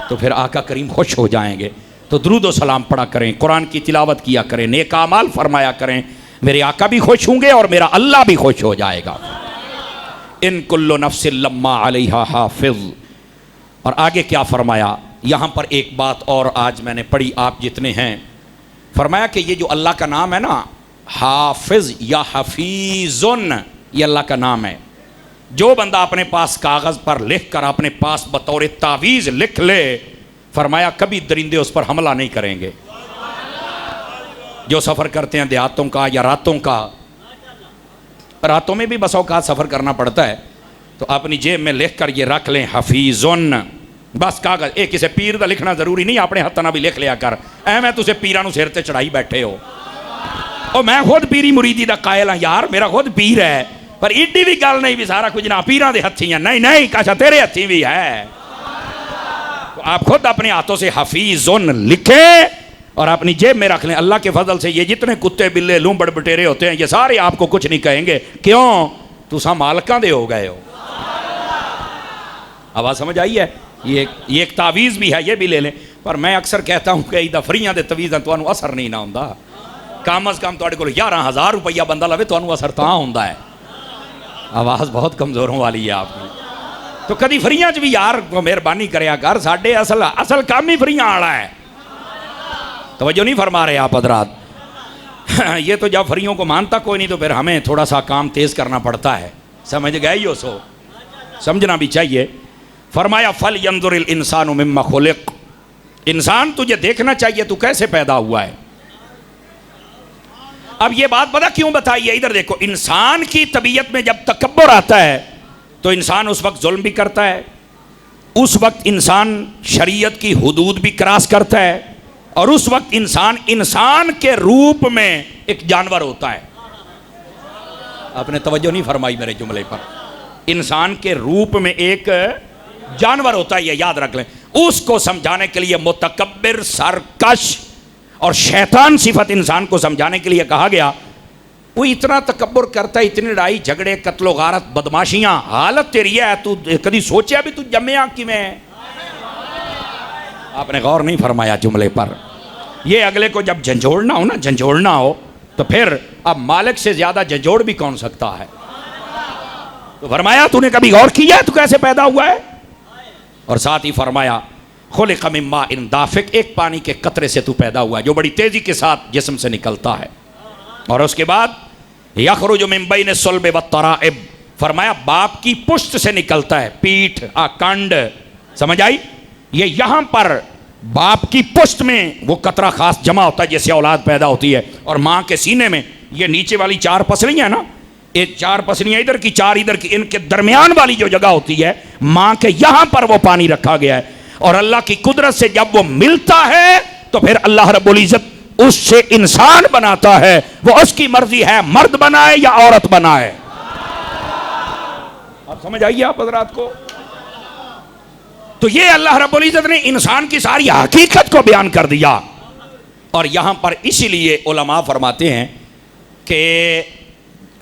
तो फिर आका करीम खुश हो जाएंगे। तो दुरूद व सलाम पढ़ा करें, कुरान की तिलावत किया करें, नेक आमाल फरमाया करें। मेरे आका भी खुश होंगे और मेरा अल्लाह भी खुश हो जाएगा। इन कुल्लु नफ्सिन लम्मा अलैहा हाफिज़। और आगे क्या फरमाया, यहाँ पर एक बात और आज मैंने पढ़ी, आप जितने हैं, फरमाया कि ये जो अल्लाह का नाम है ना, हाफिज़ या हफीज़ुन, ये अल्लाह का नाम है। जो बंदा अपने पास कागज़ पर लिख कर अपने पास बतौर तावीज़ लिख ले, फरमाया कभी दरिंदे उस पर हमला नहीं करेंगे। जो सफ़र करते हैं देहातों का या रातों का, रातों में भी बस औकात सफ़र करना पड़ता है, तो अपनी जेब में लिख कर ये रख लें हफीज़ुन। बस कागज़, एक किसी पीर का लिखना ज़रूरी नहीं, अपने हत्थों ना भी लिख लिया कर। मैं तुझे पीरां नूं सिर ते चढ़ाई बैठे हो। और मैं खुद पीरी मुरीदी का कायल हाँ यार, मेरा खुद पीर है, पर इड्डी भी गल नहीं भी सारा कुछ ना पीरां दे हत्थी है। नहीं नहीं, काशा तेरे हत्थी भी है। तो आप खुद अपने हाथों से हफीज़ुन लिखें और अपनी जेब में रख लें। अल्लाह के फजल से ये जितने कुत्ते बिल्ले लूंबड़ बटेरे होते हैं, ये सारे आपको कुछ नहीं कहेंगे। क्यों? तुसा मालकां दे हो गए हो। आवाज़ समझ आई है? ये एक तावीज़ भी है, ये भी ले लें। पर मैं अक्सर कहता हूँ कि दफरियां दे तवीज़ां तुहानू असर नहीं ना होंदा। कम अज़ कम तुहाडे कोल 11,000 रुपया बंदा लवे, तुहानू असर तां होंदा है। आवाज़ बहुत कमज़ोरों वाली है आपकी। तो कभी फ्रियां च भी यार मेहरबानी करया कर, साडे असल काम ही फ्रियां वाला है। तवज्जो नहीं फरमा रहे आप हज़रात। ये तो जब फ्रियों को मानता कोई नहीं, तो फिर हमें थोड़ा सा काम तेज़ करना पड़ता है। समझ गए हो? सो समझना भी चाहिए। फरमाया फल यंजुरिल इंसानु मिम्मा खुलिक, इंसान तुझे देखना चाहिए तू कैसे पैदा हुआ है। अब ये बात पता क्यों बताई है? इधर देखो, इंसान की तबीयत में जब तकब्बुर आता है तो इंसान उस वक्त जुल्म भी करता है, उस वक्त इंसान शरीयत की हुदूद भी क्रॉस करता है, और उस वक्त इंसान के रूप में एक जानवर होता है। आपने तवज्जो नहीं फरमाई मेरे जुमले पर। इंसान के रूप में एक जानवर होता है, ये याद रख लें। उसको समझाने के लिए मुतकब्बिर, सरकश और शैतान सिफत इंसान को समझाने के लिए कहा गया। वो इतना तकब्बुर करता है, इतनी लड़ाई झगड़े, कत्लो गारत, बदमाशियां, हालत तेरी है। तू कभी सोचा भी तू जम्मिया कि में? आपने गौर नहीं फरमाया जुमले पर। ये अगले को जब झंझोड़ना हो ना, झंझोड़ना हो, तो फिर अब मालिक से ज्यादा झंझोड़ भी कौन सकता है? तो फरमाया तूने कभी गौर किया तू कैसे पैदा हुआ है? और साथ ही फरमाया खुलिक़ मिन माइन दाफ़िक़, एक पानी के कतरे से तू पैदा हुआ जो बड़ी तेज़ी के साथ जिस्म से निकलता है। और उसके बाद यख़रुजु मिन बैनि सुल्बि वत्तराइब, फरमाया बाप की पुश्त से निकलता है, पीठ कंड, समझ आई? ये यहाँ पर बाप की पुश्त में वो कतरा खास जमा होता है जिससे औलाद पैदा होती है, और माँ के सीने में ये नीचे वाली 4 पसलियाँ ना, ये 4 पसलियाँ इधर की 4 इधर की, इनके दरमियान वाली जो जगह होती है माँ के यहाँ पर वो पानी रखा गया है। और अल्लाह की कुदरत से जब वो मिलता है तो फिर अल्लाह रब्बुल इज़्ज़त उससे इंसान बनाता है। वो उसकी मर्जी है मर्द बनाए या औरत बनाए। आप समझ आइए आप हज़रात को? तो ये अल्लाह रब्बुल इज़्ज़त ने इंसान की सारी हकीकत को बयान कर दिया। और यहां पर इसीलिए उलमा फरमाते हैं कि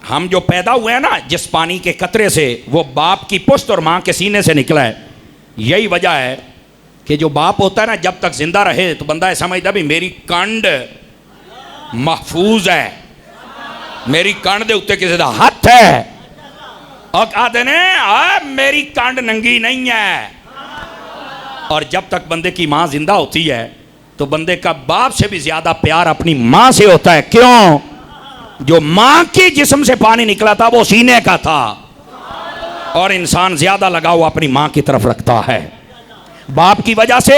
हम जो पैदा हुए हैं ना जिस पानी के कतरे से, वो बाप की पुश्त और मां के सीने से निकला है। यही वजह है कि जो बाप होता है ना जब तक जिंदा रहे तो बंदा ऐसा समझता भी मेरी कंड महफूज है, मेरी कंड दे उत्ते किसी का हाथ है, और कहते ने मेरी कंड नंगी नहीं है। और जब तक बंदे की माँ जिंदा होती है तो बंदे का बाप से भी ज्यादा प्यार अपनी माँ से होता है। क्यों? जो माँ की जिस्म से पानी निकला था वो सीने का था, और इंसान ज्यादा लगाव अपनी माँ की तरफ रखता है। बाप की वजह से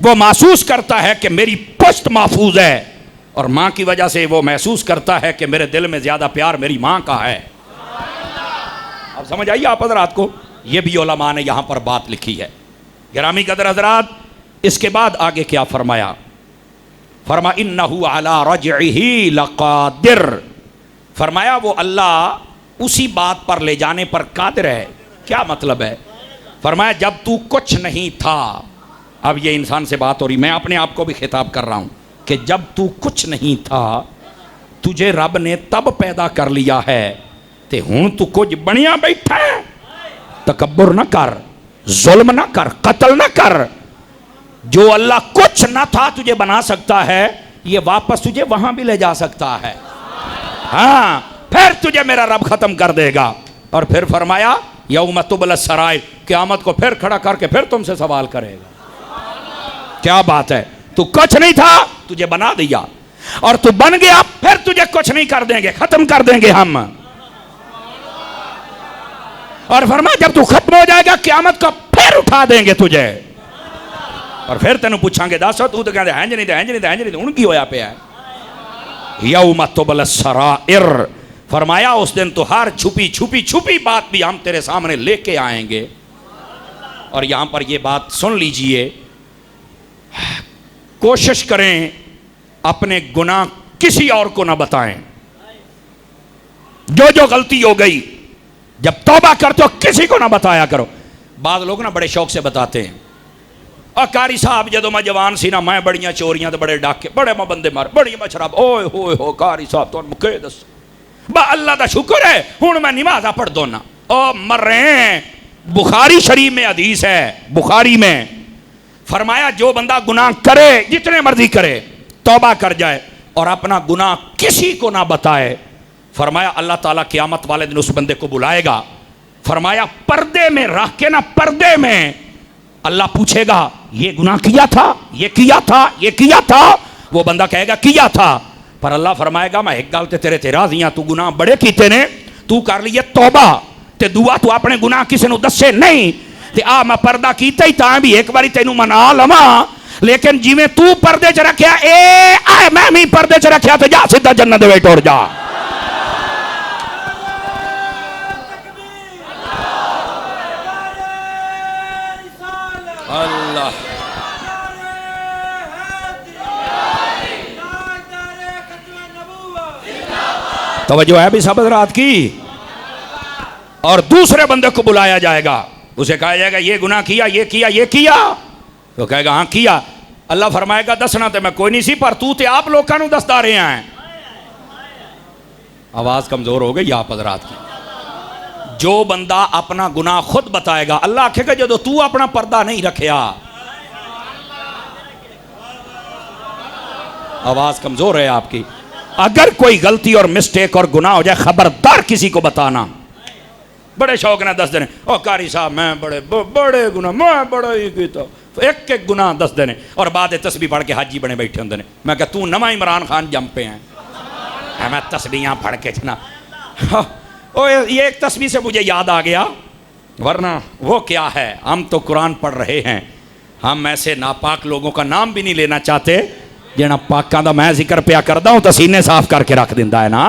वो महसूस करता है कि मेरी पुश्त महफूज है, और माँ की वजह से वो महसूस करता है कि मेरे दिल में ज्यादा प्यार मेरी माँ का है। अब समझ आइए आप हज़रात को? ये भी उलमा ने यहाँ पर बात लिखी है। गिरामी कदर हज़रात, इसके बाद आगे क्या फरमाया? फरमा इन्नहु अला रजइही लक़ादिर, फरमाया वो अल्लाह उसी बात पर ले जाने पर कादिर है। क्या मतलब है? फरमाया जब तू कुछ नहीं था, अब ये इंसान से बात हो रही, मैं अपने आप को भी खिताब कर रहा हूँ कि जब तू कुछ नहीं था तुझे रब ने तब पैदा कर लिया है ते हुण तू कुछ बनिया बैठा है। तकब्बुर न कर, जुल्म न कर, कत्ल न कर। जो अल्लाह कुछ न था तुझे बना सकता है, ये वापस तुझे वहां भी ले जा सकता है। हाँ, फिर तुझे मेरा रब खत्म कर देगा। और फिर फरमाया यौम तुबला सराइर, क़यामत को फिर खड़ा करके फिर तुमसे सवाल करेगा। क्या बात है? तू कुछ नहीं था तुझे बना दिया, और तू बन गया फिर तुझे कुछ नहीं कर देंगे, खत्म कर देंगे हम। और फरमा जब तू खत्म हो जाएगा क़यामत को फिर उठा देंगे तुझे, और फिर तेन पूछांगे दस तू तो कहते हैं नहीं हूं की होया पे है। यौम तुबला सराइर, फरमाया उस दिन तो हर छुपी बात भी हम तेरे सामने लेके आएंगे। और यहां पर यह बात सुन लीजिए, कोशिश करें अपने गुनाह किसी और को ना बताएं। जो गलती हो गई जब तौबा करते हो किसी को ना बताया करो। बाद लोग ना बड़े शौक से बताते हैं, और कारी साहब जदों मैं जवान सी ना मैं बड़ियां चोरियां तो बड़े डाके बड़े मैं बंदे मार बड़ी मैं शराब ओए होए हो कारी साहब तो मुके दस बा अल्लाह का शुक्र है हुण मैं नमाज़ा पढ़ दो ना ओ मर रहे हैं। बुखारी शरीफ में हदीस है, बुखारी में फरमाया जो बंदा गुनाह करे जितने मर्जी करे तौबा कर जाए और अपना गुनाह किसी को ना बताए, फरमाया अल्लाह ताला क़यामत वाले दिन उस बंदे को बुलाएगा। फरमाया पर्दे में रख के ना, पर्दे में अल्लाह पूछेगा ये गुनाह किया था, ये किया था, ये किया था। वो बंदा कहेगा किया था, पर अल्लाह फरमाएगा मैं एक गल ते तेरे राज़ी हां, तू गुनाह बड़े कीते ने, तू कर ली तौबा ते दुआ तू अपने गुनाह किसी नूं दसे नहीं ते आ मैं पर्दा कीता ही तां भी एक बारी तेनू मना लवा, लेकिन जिवें तू पर्दे च रखिया ए आ मैं भी पर्दे च रखिया ते जा सीधा जन्नत दे विच उड़ जा। अल्लाह तवज्जो है भी सब रात की। और दूसरे बंदे को बुलाया जाएगा, उसे कहा जाएगा ये गुनाह किया, ये किया, ये किया, तो कहेगा हाँ किया। अल्लाह फरमाएगा दसना तो मैं कोई नहीं सी, पर तू ते आप लोग कानू दसदा रहे हैं। आवाज कमजोर हो गई आप हज़रात की। जो बंदा अपना गुनाह खुद बताएगा अल्लाह आखेगा जो तू अपना पर्दा नहीं रखिया। आवाज कमजोर है आपकी। अगर कोई गलती और मिस्टेक और गुनाह हो जाए खबरदार किसी को बताना। बड़े शौक ना दस दिन ओ कारी साहब मैं बड़े गुनाह मैं बड़ा ही कीता, एक एक गुनाह दस देने और बाद तस्बीह पढ़ के हाजी बने बैठे होंगे ने। मैं क्या तू नवा इमरान खान जम पे हैं। मैं तस्बीहां पढ़ के ना ओ ये एक तस्बीह से मुझे याद आ गया, वरना वो क्या है, हम तो कुरान पढ़ रहे हैं, हम ऐसे नापाक लोगों का नाम भी नहीं लेना चाहते जिन्हें पाकों का मैं जिक्र पिया करता हूँ तो सीने साफ करके रख दिंदा है ना।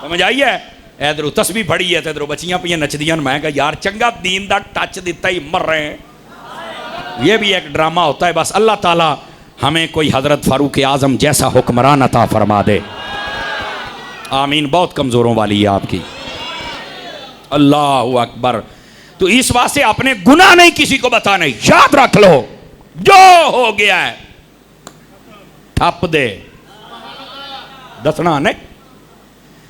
समझ आई है? इधरों तस्बीह पढ़ी है तो इधरों बच्चियां पियां नचदियां। मैं कहा यार चंगा दीन का टच दिता ही मर रहे हैं। ये भी एक ड्रामा होता है। बस अल्लाह ताला हमें कोई हजरत फारूक आजम जैसा हुक्मरान अता फरमा दे। आमीन। बहुत कमज़ोरों वाली है आपकी। अल्लाह अकबर। तो इस वास्ते अपने गुनाह नहीं किसी को बताने, याद रख लो जो हो गया है ठप दे, दसना नहीं।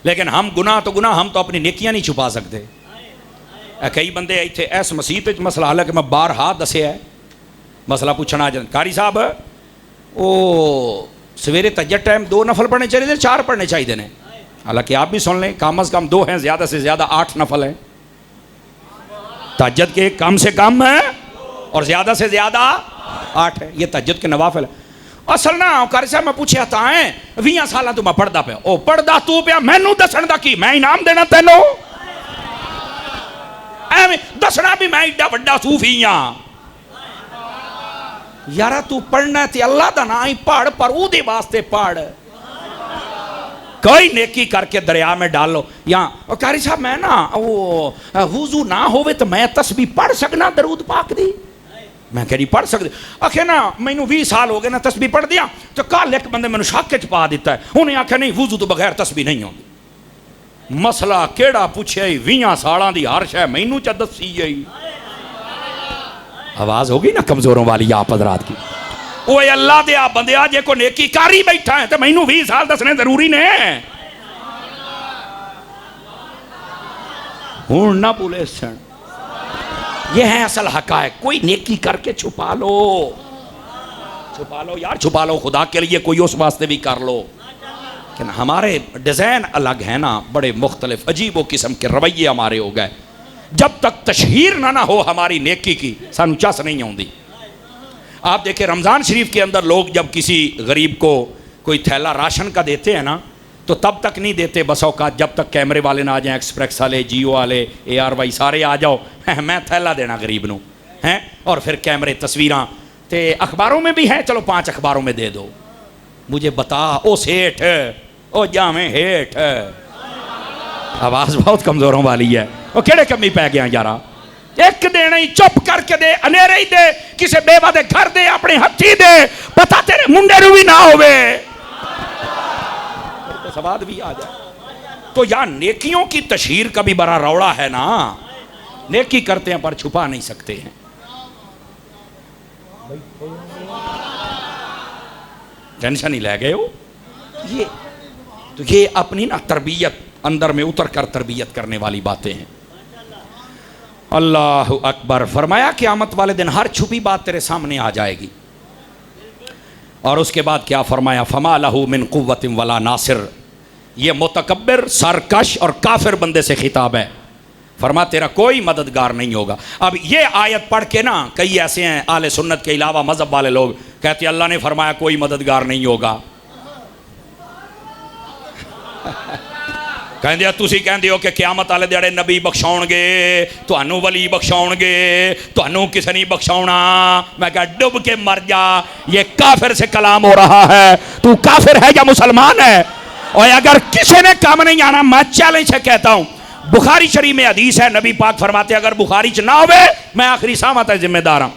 लेकिन हम गुनाह तो गुनाह, हम तो अपनी नेकियां नहीं छुपा सकते। कई बंदे इतने इस मसीत मसला हालांकि मैं बार हाथ दसिया है मसला पूछना आ जाता, कारी साहब वो सवेरे तज्जत टाइम 2 नफल पढ़ने चाहिए, 4 पढ़ने चाहिए ने। हालांकि आप भी सुन लें, कम अज़ कम 2 हैं, ज़्यादा से ज़्यादा 8 नफल हैं तहज्जुद के, कम से कम है और ज़्यादा से ज़्यादा 8 है। ये तहज्जुद के नवाफिल है। असल ना कारी साहब मैं पूछा था 20 साल तो मैं पढ़ता पाया। ओ पढ़दा तू पाया, मैनू दसन दा की, मैं इनाम देना तेनों? एवें दसना भी मैं एडा वड्डा सूफी हाँ। यारा तू पढ़ना ते अल्लाह दा नाम ही पढ़, पर उहदे वास्ते पढ़। कोई नेकी करके दरिया में डालो। या कारी साहब मैं ना वो वुजू ना होवे तो मैं तस्बीह पढ़ सकना दरूद पाक दी? मैं कह नहीं पढ़ सकते। आखे ना मैनू 20 साल हो गए ना तस्बीह पढ़ दिया, तो कल एक बंदे मैनू शक च पा दिता है, उन्हें आख्या नहीं वुजू तो बगैर तस्बीह नहीं होती। मसला केड़ा पूछे 20 साल की हर शय मैनू च दसी गई। आवाज होगी ना कमजोरों वाली आप हजरात की। वो अल्लाह दे आप बंदे जे को नेकी कर ही बैठा है तो मैनू 20 साल दसने जरूरी ने? हूं ना भूले सन। ये है असल हकायक। कोई नेकी करके छुपा लो, छुपा लो यार, छुपा लो खुदा के लिए, कोई उस वास्ते भी कर लो। लेकिन हमारे डिज़ाइन अलग है ना, बड़े मुख्तलिफ अजीब व किस्म के रवैये हमारे हो गए। जब तक तशहीर ना हो हमारी नेकी की, सानू चस नहीं आती। आप देखें रमज़ान शरीफ के अंदर लोग जब किसी गरीब को कोई थैला राशन का देते हैं ना, तो तब तक नहीं देते बस औकात जब तक कैमरे वाले ना आ जाएं, एक्सप्रेस वाले, जियो वाले, ARY सारे आ जाओ, मैं थैला देना गरीब नू हैं। और फिर कैमरे तस्वीरां ते अखबारों में भी हैं, चलो 5 अखबारों में दे दो। मुझे बता ओ सेठ ओ जावें हेठ। आवाज़ बहुत कमज़ोरों वाली है। वो केड़े कमी पै गया यारा? एक देना ही चुप करके दे, अनेरे ही दे, किसी बेवा दे घर दे, अपने हथी दे, पता तेरे मुंडे नू भी ना होवे तो सवाद भी आ जाए। तो यार नेकियों की तशहीर का भी बड़ा रौला है ना। नेकी करते हैं पर छुपा नहीं सकते हैं। टेंशन ही ले गए हो। ये अपनी ना तरबियत अंदर में उतर कर तरबियत करने वाली बातें हैं। अल्लाह अकबर। फरमाया क़यामत वाले दिन हर छुपी बात तेरे सामने आ जाएगी। और उसके बाद क्या फरमाया? फमा लहू मिन कुव्वतिन वला नासिर। ये मुतकब्बिर, सरकश और काफिर बंदे से खिताब है। फरमा तेरा कोई मददगार नहीं होगा। अब ये आयत पढ़ के ना कई ऐसे हैं आले सुन्नत के अलावा मजहब वाले लोग कहते अल्लाह ने फरमाया कोई मददगार नहीं होगा। कहते तुसी कहते हो कि क़यामत वाले दिहाड़े नबी बख्शाउणगे, तुहानू वली बख्शाउणगे, तुहानू किसी नहीं बख्शाउणा। मैं कहा डुब के मर जा। ये काफिर से कलाम हो रहा है। तू काफिर है या मुसलमान है? और अगर किसी ने काम नहीं आना, मैं चैलेंज से कहता हूं, बुखारी शरीफ में हदीस है, नबी पाक फरमाते अगर बुखारी च ना होवे मैं आखिरी सामत है जिम्मेदार हूं।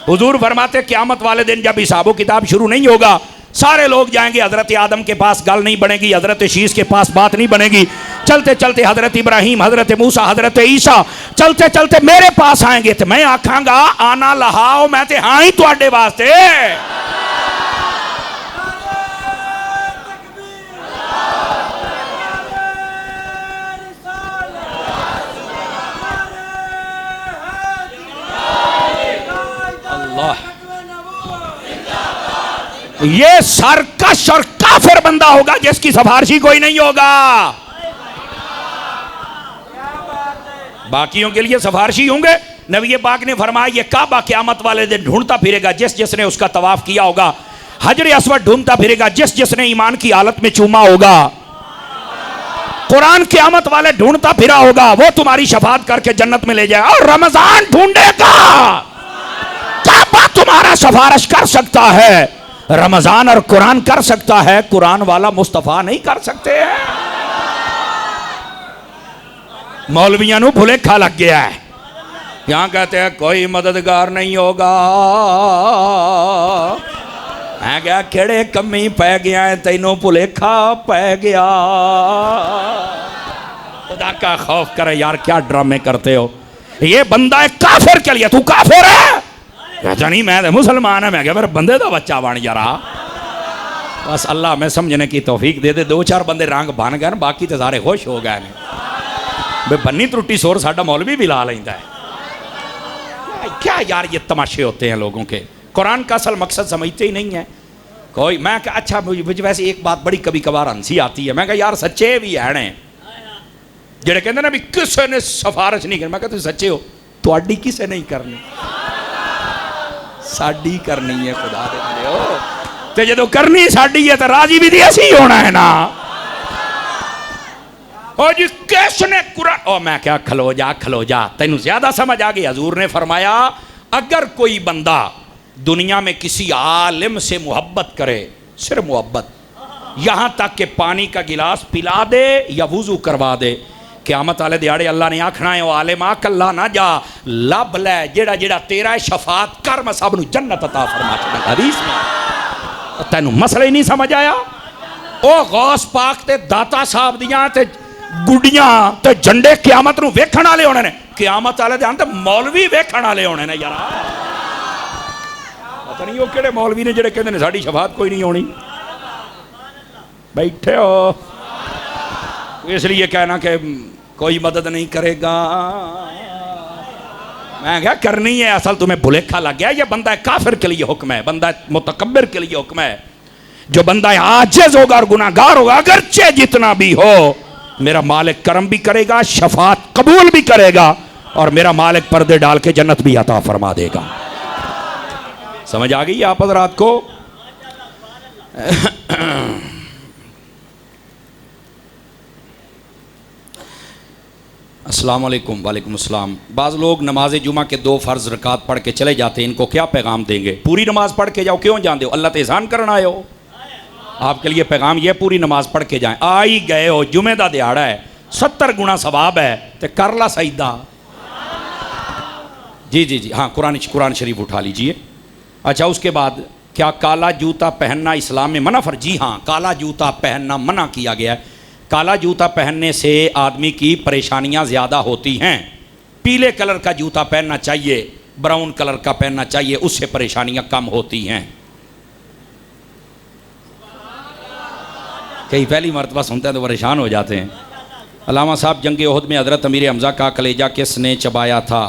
हुजूर फरमाते क़यामत वाले दिन जब हिसाबो किताब शुरू नहीं होगा, सारे लोग जाएंगे हजरत आदम के पास, गल नहीं बनेगी, हजरत शीश के पास बात नहीं बनेगी। चलते चलते हजरत इब्राहिम, हजरत मूसा, हजरत ईसा चलते चलते मेरे पास आएंगे तो मैं आखांगा आना लहाओ, मैं ते हाँ ही तुहाडे वास्ते। ये सरकश और काफिर बंदा होगा जिसकी सिफारिशी कोई नहीं होगा। बाकियों के लिए सिफारिशी होंगे, नबी पाक ने फरमाया ये काबा क़यामत वाले दिन ढूंढता फिरेगा जिस जिसने उसका तवाफ किया होगा, हजर अस्वद ढूंढता फिरेगा जिस जिसने ईमान की हालत में चूमा होगा, कुरान क़यामत वाले ढूंढता फिरा होगा, वो तुम्हारी शफाअत करके जन्नत में ले जाए। और रमजान ढूंढेगा, काबा तुम्हारा सिफारिश कर सकता है, रमजान और कुरान कर सकता है, कुरान वाला मुस्तफा नहीं कर सकते हैं। मौलवियों को भुलेखा लग गया है, यहां कहते हैं कोई मददगार नहीं होगा। मैं क्या केड़े कमी पै गया है, तेनों भुलेखा पै गया। खुदा का खौफ करे यार, क्या ड्रामे करते हो। ये बंदा है काफिर के लिए, तू काफिर है? कहता नहीं मैं तो मुसलमान है। मैं क्या मेरे बंदे का बच्चा बन जरा। बस अल्लाह में समझने की तौफीक दे दे। दो चार बंदे रंग बन गए, बाकी तो सारे खुश हो गए ने। बन्नी त्रुटी सोर साडा मौलवी भी ला लेता है। क्या यार ये तमाशे होते हैं लोगों के, कुरान का असल मकसद समझते ही नहीं है कोई। मैं कहा अच्छा, मुझे वैसे एक बात बड़ी कभी कभार हंसी आती है। मैं कहा यार सच्चे भी है ने जेड़े कहते ना भी किसी ने सिफारिश नहीं करनी। मैं कहता सच्चे हो, तुहाडी किसे नहीं करनी, साडी करनी है। खुदा दे बंदे हो, ते जदों करनी साडी है तो राजी भी ऐसी होना है ना। और जी किसने कुरान, ओ मैं क्या खलो जा, तेनू ज्यादा समझ आ गई। हजूर ने फरमाया अगर कोई बंदा दुनिया में किसी आलिम से मोहब्बत करे, सिर्फ मोहब्बत, यहां तक कि पानी का गिलास पिला दे या वुजू करवा दे, क़यामत वाले दिहाड़े अल्लाह ने आखना है ओ आलिमा कल्ला ना जा, लब लै जेड़ा जेड़ा तेरा शफात कर, मैं सब नू जन्नत अता फरमा छड़ा। हदीस में तेनू मसला ही नहीं समझ आया। ओ गौस पाक ते दाता साहब दियां ते गुडियां ते झंडे क़यामत नू वेखण वाले होने ने। क़यामत वाले ध्यान ते मौलवी वेखण वाले होने ने यार। पता नहीं वो केड़े मौलवी ने जेड़े कहंदे ने साडी शफात कोई नहीं होनी। बैठे हो इसलिए कहना कि कोई मदद नहीं करेगा। मैं क्या करनी है, असल तुम्हें भुलेखा लग गया। ये बंदा काफिर के लिए हुक्म है, बंदा मुतकब्बिर के लिए हुक्म है। जो बंदा आजिज़ होगा और गुनाहगार होगा, अगरचे जितना भी हो, मेरा मालिक करम भी करेगा, शफात कबूल भी करेगा, और मेरा मालिक पर्दे डाल के जन्नत भी अता फरमा देगा। समझ आ गई आप हज़रात को? अस्सलाम वालेकुम। वालेकुम अस्सलाम। बाज़ लोग नमाज जुमा के 2 फ़र्ज़ रकात पढ़ के चले जाते हैं, इनको क्या पैगाम देंगे? पूरी नमाज पढ़ के जाओ, क्यों जानते हो? अल्लाह ते एहसान करना आए हो। आपके लिए पैगाम ये पूरी नमाज पढ़ के जाएं। आ ही गए हो, जुमे का दिहाड़ा है, 70 गुना सवाब है, तो कर ला सईदा। जी जी जी हाँ, कुरान शरीफ उठा लीजिए। अच्छा, उसके बाद क्या काला जूता पहनना इस्लाम में मना? फर जी हाँ, काला जूता पहनना मना किया गया है। काला जूता पहनने से आदमी की परेशानियां ज़्यादा होती हैं। पीले कलर का जूता पहनना चाहिए, ब्राउन कलर का पहनना चाहिए, उससे परेशानियां कम होती हैं। कई पहली मरतबा सुनते हैं तो परेशान हो जाते हैं। अल्लामा साहब, जंग ओहद में हज़रत अमीर हमज़ा का कलेजा किसने चबाया था?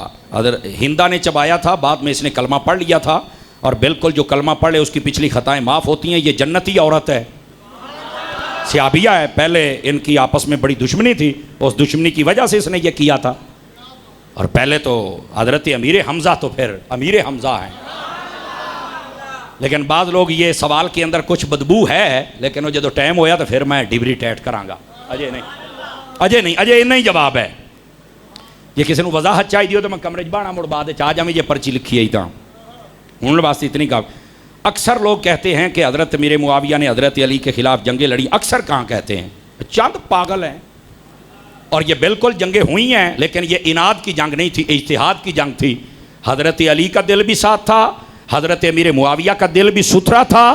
हिंदा ने चबाया था, बाद में इसने कलमा पढ़ लिया था। और बिल्कुल जो कलमा पढ़ ले उसकी पिछली खताएं माफ़ होती हैं। ये जन्नती औरत है, सियाबिया है। पहले इनकी आपस में बड़ी दुश्मनी थी, उस दुश्मनी की वजह से इसने ये किया था। और पहले तो हज़रत अमीर हमज़ा, तो फिर अमीर हमज़ा हैं। लेकिन बाद लोग ये सवाल के अंदर कुछ बदबू है, लेकिन वो जो टाइम होया तो फिर मैं डिबरी टैट करांगा। अजय इन्ना ही जवाब है। जे किसी को वजाहत चाहिए तो मैं कमरे बाणा मुड़ बाद आ जावे, ये पर्ची लिखी है तो हूँ वास्ते इतनी का। अक्सर लोग कहते हैं कि हज़रत अमीर मुआविया ने हज़रत अली के ख़िलाफ़ जंगें लड़ी। अक्सर कहाँ कहते हैं, चंद पागल हैं। और ये बिल्कुल जंगें हुई हैं, लेकिन ये इनाद की जंग नहीं थी, इज्तिहाद की जंग थी। हज़रत अली का दिल भी साथ था, हज़रत अमीर मुआविया का दिल भी सुथरा था,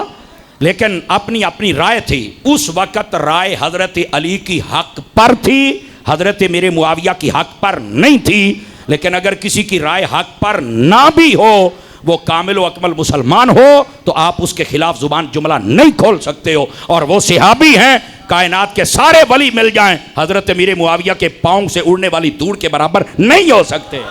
लेकिन अपनी अपनी राय थी। उस वक़्त राय हज़रत अली की हक़ पर थी, हज़रत अमीर मुआविया की हक़ पर नहीं थी। लेकिन अगर किसी की राय हक़ पर ना भी हो, वो कामिल व अकमल मुसलमान हो, तो आप उसके खिलाफ जुबान जुमला नहीं खोल सकते हो। और वो सहाबी हैं, कायनात के सारे वली मिल जाएं, हज़रत अमीर मुआविया के पाँव से उड़ने वाली धूड़ के बराबर नहीं हो सकते।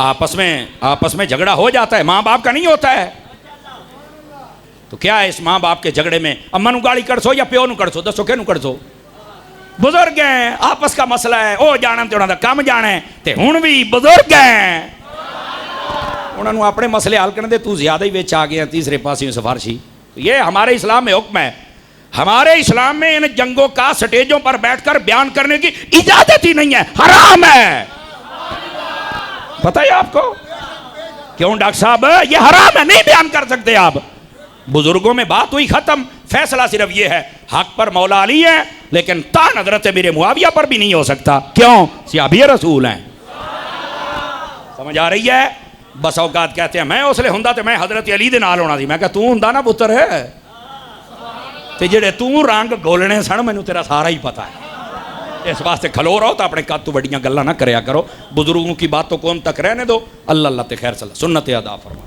आपस में झगड़ा हो जाता है, माँ बाप का नहीं होता है। तो क्या है इस माँ बाप के झगड़े में, अम्मा नू गाली कड़सो या प्यो नू कड़सो, दसो किहनू कड़सो? बुजुर्ग हैं, आपस का मसला है, वो जाना तो उन्होंने कम जाना है, ते हुण भी बुजुर्ग हैं, उन्होंने अपने मसले हल करने दे, तू ज्यादा ही विच आ गया तीसरे पासे सिफारशी। तो ये हमारे इस्लाम में हुक्म है। हमारे इस्लाम में इन जंगों का स्टेजों पर बैठकर बयान करने की इजाजत ही नहीं है, हराम है। पता है आपको क्यों डॉक्टर साहब? ये हराम है, नहीं बयान कर सकते आप। बुजुर्गों में बात हुई, खत्म। फैसला सिर्फ ये है, हक पर मौला अली है, लेकिन तान हजरत मेरे मुआविया पर भी नहीं हो सकता। क्यों? सियाबी रसूल हैं। समझ आ रही है? बस औकात कहते हैं मैं उसले हुंदा तो मैं हजरत अली दे नाल होना सी। मैं कहा तू हुंदा ना पुत्र है, ते जेड़े तू रंग गोलने सन मैनू तेरा सारा ही पता है। इस वास्ते खलो रहो तो अपने कद तो बड़ियां गल्लां ना करया करो। बुजुर्गों की बातों को उन तक रहने दो। अल्लाह अल्लाह ते खैर सल्ला सुन्नत अदा फरमा।